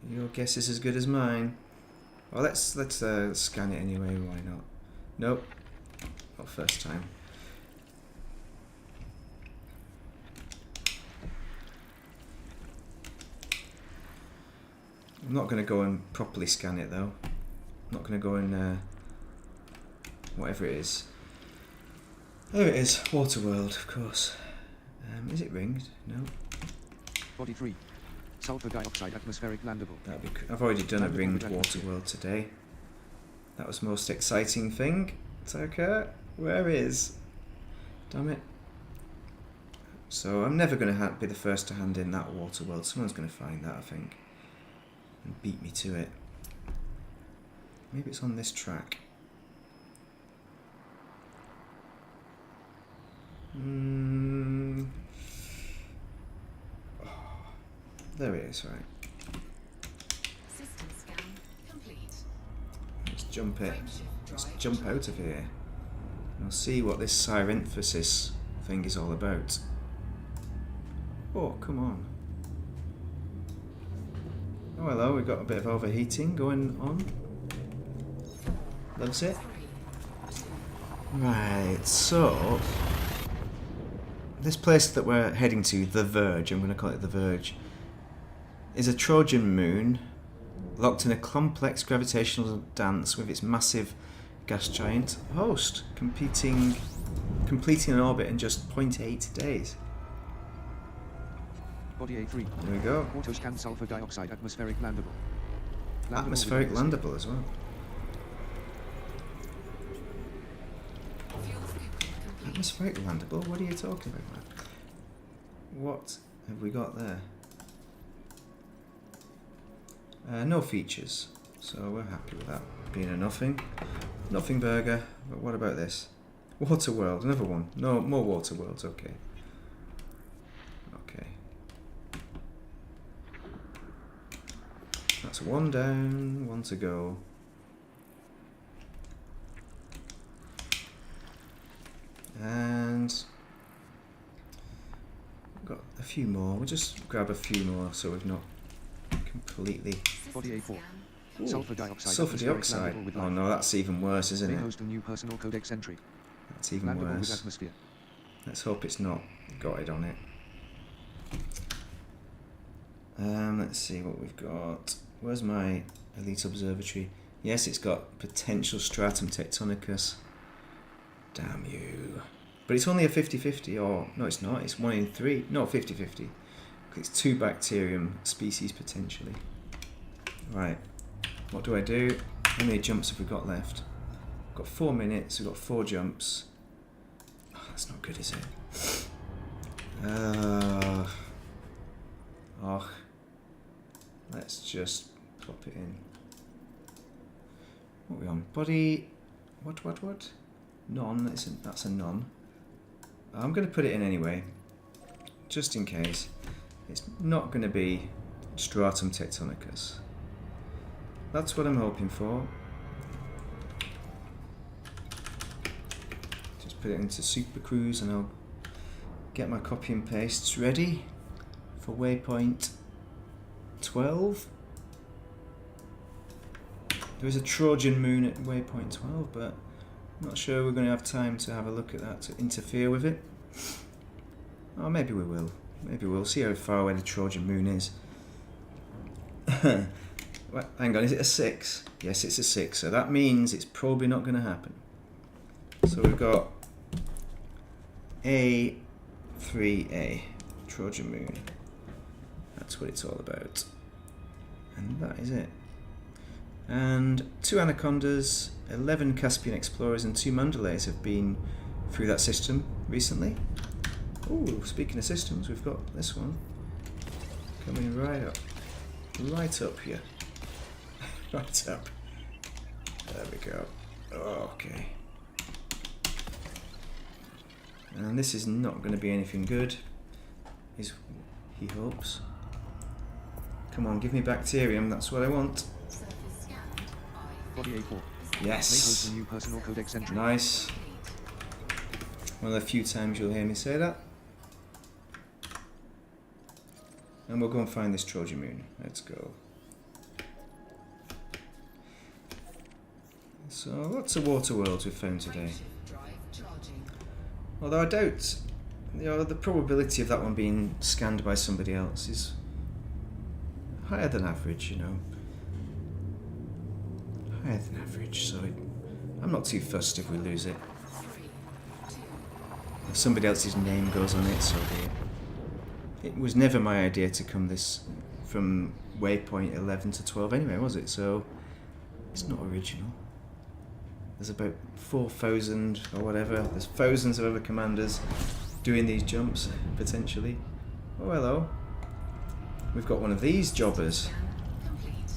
Your guess is as good as mine. Well, let's scan it anyway. Why not? Nope. Not first time. I'm not going to go and properly scan it though. I'm not going to go and whatever it is. There it is. Water world, of course. Is it ringed? No. Body 3. Sulfur dioxide atmospheric landable. That'd be. I've already done a Landable ringed with water atmosphere. world today. That was the most exciting thing. Tucker, where is? Damn it. So I'm never going to be the first to hand in that water world. Someone's going to find that, I think, and beat me to it. Maybe it's on this track. Oh, there it is, right. System scan complete. Let's jump it. Frameshift Let's drive jump out charging. of here. And I'll see what this syrenthesis thing is all about. Oh, come on. Oh, hello, we've got a bit of overheating going on. Loves it. 3, 2, Right, so this place that we're heading to, The Verge, I'm going to call it The Verge, is a Trojan moon locked in a complex gravitational dance with its massive gas giant host, completing an orbit in just 0.8 days. Body A3. There we go. Auto scan sulfur dioxide atmospheric landable. Landable with Atmospheric atmosphere. landable as well. fuel scooping complete. Atmospheric landable? What are you talking about, man? What have we got there? No features, so we're happy with that being a nothing. Nothing burger, but what about this? Water world, another one. No, more water worlds, okay. Okay. That's one down, one to go. And we've got a few more. We'll just grab a few more so we've not completely... Body System A4. scan. Sulfur dioxide. Sulfur atmospheric dioxide. landable with Oh life. no, that's even worse, isn't May it? host a new personal codex entry. That's even Landable with worse. atmosphere. Let's hope it's not got it on it. Let's see what we've got. Where's my elite observatory? Yes, it's got potential stratum tectonicus. Damn you. But it's only a 50-50, or no, it's not. It's 1 in 3. No, 50-50. It's 2 bacterium species potentially. Right. What do I do? How many jumps have we got left? We've got 4 minutes. We've got 4 jumps. Oh, that's not good, is it? Oh. Let's just pop it in. What are we on? Body. What? None. That's a none. I'm going to put it in anyway, just in case. It's not going to be stratum tectonicus. That's what I'm hoping for. Just put it into Super Cruise and I'll get my copy and pastes ready for Waypoint 12. There is a Trojan moon at Waypoint 12, but I'm not sure we're going to have time to have a look at that to interfere with it. Oh, maybe we will. Maybe we'll see how far away the Trojan moon is. Well, hang on, is it a 6? Yes, it's a 6, so that means it's probably not going to happen. So we've got A3A, Trojan moon. That's what it's all about. And that is it. And 2 anacondas, 11 Caspian explorers and 2 Mandalays have been through that system recently. Oh, speaking of systems, we've got this one coming right up here. Right up. There we go. Okay. And this is not going to be anything good, he hopes. Come on, give me bacterium, that's what I want. Surface scanned by Body A4. May host Yes. a new personal codex entry. Nice. One of the few times you'll hear me say that. And we'll go and find this Trojan moon. Let's go. So lots of water worlds we've found today. frameshift drive charging. Although I doubt, the probability of that one being scanned by somebody else is higher than average, Higher than average, so I'm not too fussed if we lose it. 3, 2, If somebody else's name goes on it, so be it. It was never my idea to come this from Waypoint 11 to 12 anyway, was it? So it's not original. There's about 4,000 or whatever. There's thousands of other commanders doing these jumps, potentially. Oh, hello. We've got one of these jobbers. Complete.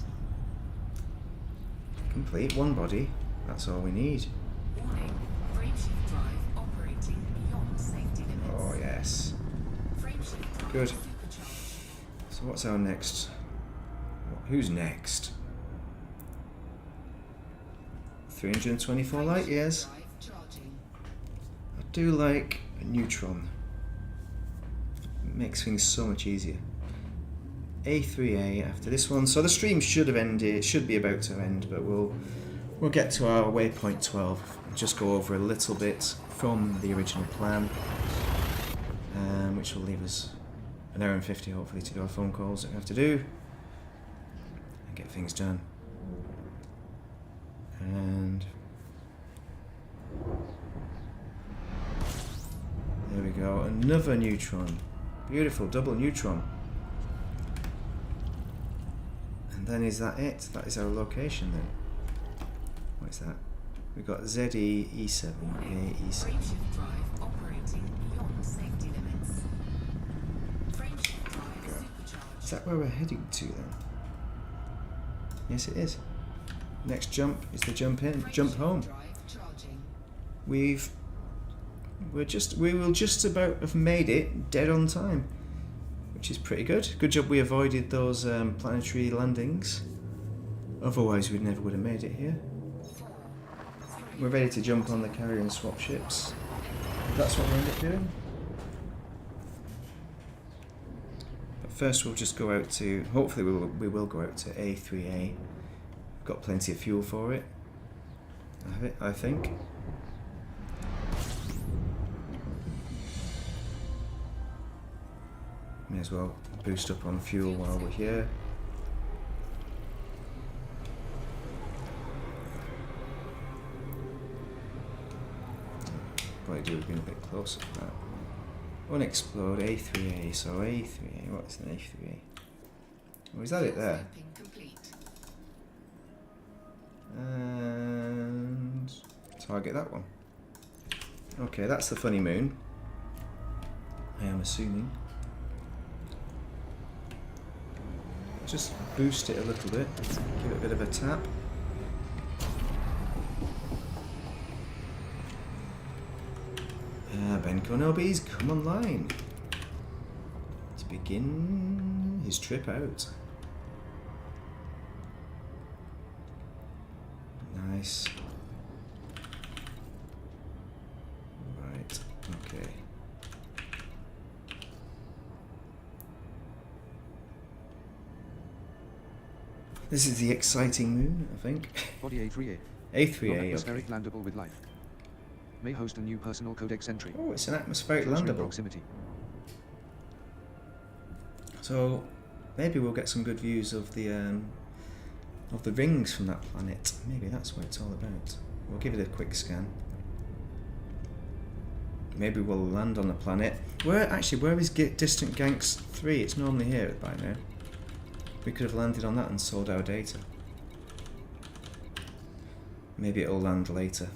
Complete, one body. That's all we need. Warning. Frameshift drive operating beyond safety limits. Oh, yes. Frameshift drive Good. supercharged. So what's our next? Who's next? 324 light years. Drive charging. I do like a neutron. It makes things so much easier. A3A after this one. So the stream should have ended, should be about to end, but we'll get to our waypoint 12 and just go over a little bit from the original plan, which will leave us an hour and 50 hopefully to do our phone calls that we have to do and get things done. And there we go, another neutron. Beautiful, double neutron. And then is that it? That is our location then. What is that? We've got ZE E7, A E7. Frameshift drive operating beyond safety limits. Frameshift drive supercharged. Is that where we're heading to then? Yes it is. Next jump is the jump in, jump home. Drive charging. We will just about have made it dead on time, which is pretty good. Good job we avoided those planetary landings. Otherwise we never would have made it here. We're ready to jump on the carrier and swap ships. That's what we'll end up doing. But first we'll just go out to, hopefully we will go out to A3A. We've got plenty of fuel for it, I think. May as well boost up on fuel while we're here. Probably do have been a bit closer to that. Unexplode A3A, so A3A, what's an A3A? Oh, is that it there? Mapping complete. And target that one. Okay, that's the funny moon, I am assuming. Just boost it a little bit, give it a bit of a tap. Ben Konobis come online to begin his trip out. Nice. Right, okay. This is the exciting moon, I think. Body A3A. A3A, Non-atmospheric okay. landable with life. May host a new personal codex entry. Oh, it's an atmospheric Closer in landable. proximity. So maybe we'll get some good views of the rings from that planet. Maybe that's what it's all about. We'll give it a quick scan. Maybe we'll land on the planet. Where is Distant Ganks 3? It's normally here by now. We could have landed on that and sold our data. Maybe it'll land later.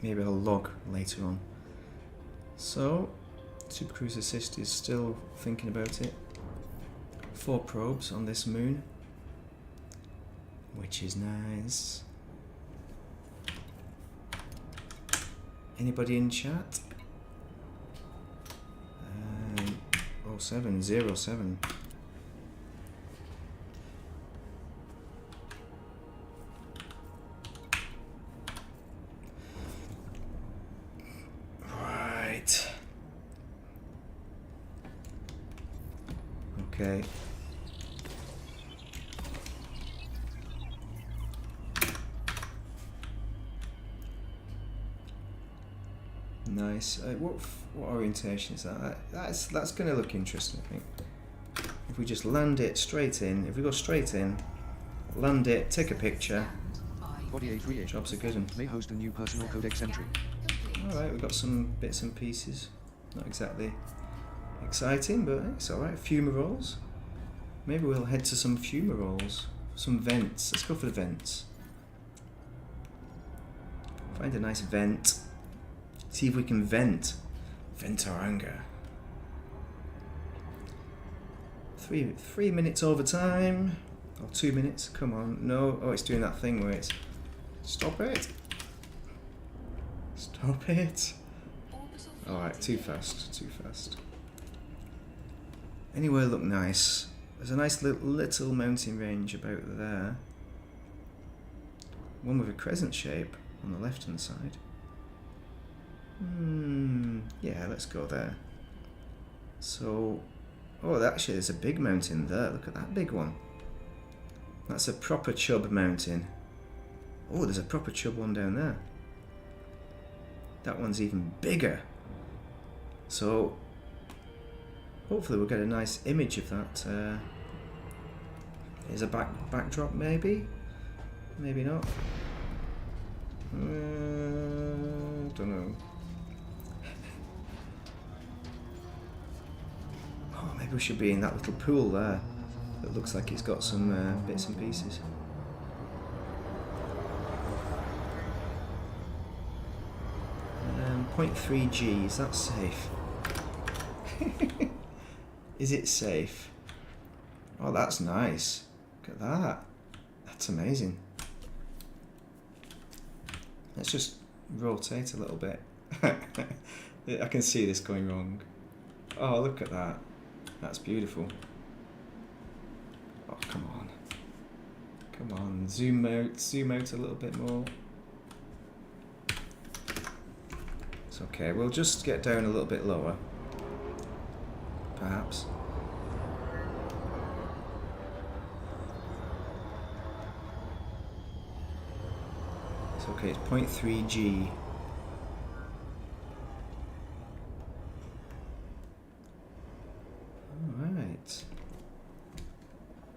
Maybe it'll log later on. So, Super Cruise Assist is still thinking about it. 4 probes on this moon, which is nice. Anybody in chat? 0707. Right. Okay. Nice. What orientation is that? That's going to look interesting, I think. If we just land it straight in, if we go straight in, land it, take a picture. Body A3A. Jobs are good. And May host a new personal codex entry. all right, we've got some bits and pieces. Not exactly exciting, but it's alright. Fumaroles. Maybe we'll head to some fumaroles. Some vents. Let's go for the vents. Find a nice vent. See if we can vent. Vent our anger. 3 minutes overtime. Or 2 minutes. Come on. No. Oh, it's doing that thing where it's... Stop it. Stop it. Alright, too fast. Too fast. Anywhere look nice. There's a nice little mountain range about there. One with a crescent shape on the left hand side. Yeah, let's go there. So, oh, actually there's a big mountain there. Look at that big one. That's a proper chub mountain. Oh, there's a proper chub one down there. That one's even bigger. So, hopefully we'll get a nice image of that. Is a backdrop maybe? Maybe not. Don't know. Oh, maybe we should be in that little pool there. That looks like it's got some bits and pieces. 0.3 G, is that safe? Is it safe? Oh, that's nice. Look at that. That's amazing. Let's just rotate a little bit. I can see this going wrong. Oh, look at that. That's beautiful. Oh, come on. Come on, zoom out a little bit more. It's okay, we'll just get down a little bit lower. Perhaps. It's okay, it's 0.3 G. Alright.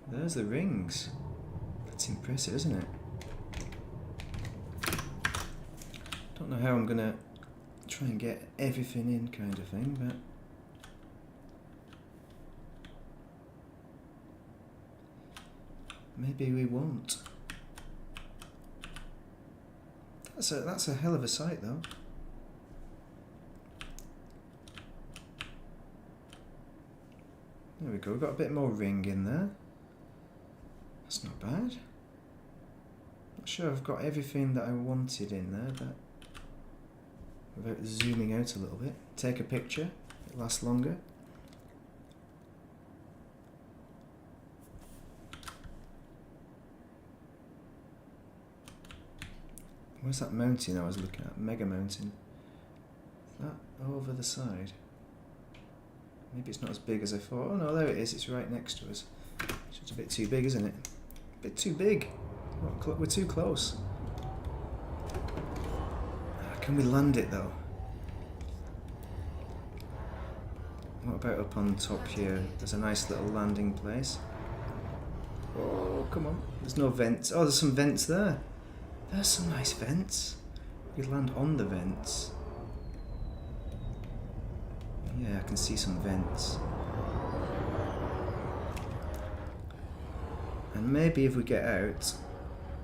There's the rings. That's impressive, isn't it? Don't know how I'm gonna try and get everything in, kind of thing, but maybe we won't. That's a hell of a sight, though. There we go. We've got a bit more ring in there. That's not bad. Not sure I've got everything that I wanted in there, but without zooming out a little bit. Take a picture. It lasts longer. Where's that mountain I was looking at? Mega mountain. Is that over the side? Maybe it's not as big as I thought. Oh no, there it is. It's right next to us. It's just a bit too big, isn't it? A bit too big. We're too close. Can we land it though? What about up on top here? There's a nice little landing place. Oh, come on. There's no vents. Oh, there's some vents there. There's some nice vents. We could land on the vents. Yeah, I can see some vents. And maybe if we get out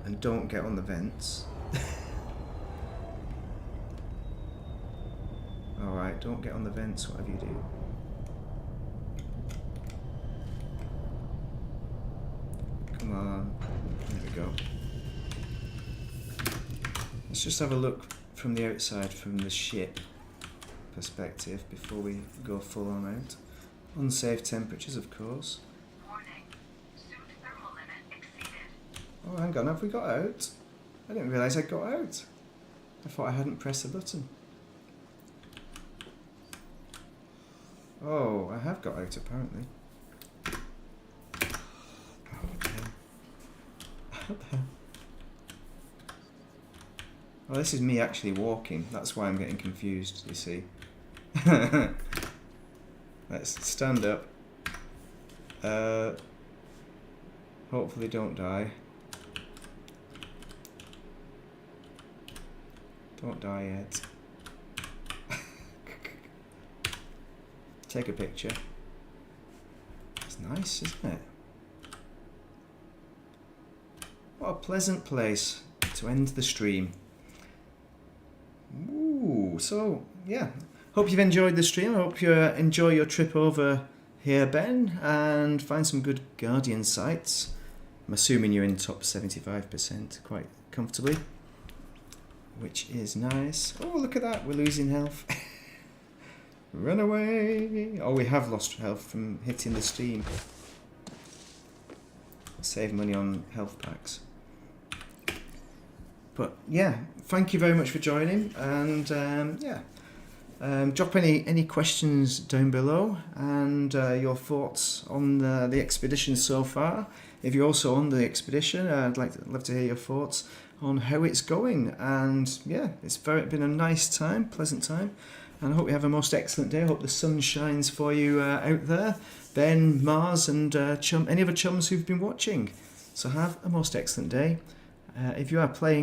and don't get on the vents. Alright, don't get on the vents, whatever you do. Come on. There we go. Let's just have a look from the outside, from the ship perspective, before we go full on out. Unsafe temperatures, of course. Warning. Suit thermal limit exceeded. Oh, hang on, have we got out? I didn't realise I got out. I thought I hadn't pressed the button. Oh, I have got out apparently. Oh, dear. Oh, this is me actually walking. That's why I'm getting confused, you see. Let's stand up. Hopefully don't die. Don't die yet. take a picture. It's nice, isn't it? What a pleasant place to end the stream. Ooh, so yeah, hope you've enjoyed the stream. I hope you enjoy your trip over here, Ben, and find some good Guardian sites. I'm assuming you're in top 75% quite comfortably, which is nice. Oh, look at that, we're losing health. Run away. Oh, we have lost health from hitting the stream. Save money on health packs. But yeah, thank you very much for joining, and drop any questions down below, and your thoughts on the expedition so far. If you're also on the expedition, I'd love to hear your thoughts on how it's going. And yeah, it's been a nice time, pleasant time, and I hope you have a most excellent day. I hope the sun shines for you out there, Ben, Mars, and any other chums who've been watching. So have a most excellent day. If you are playing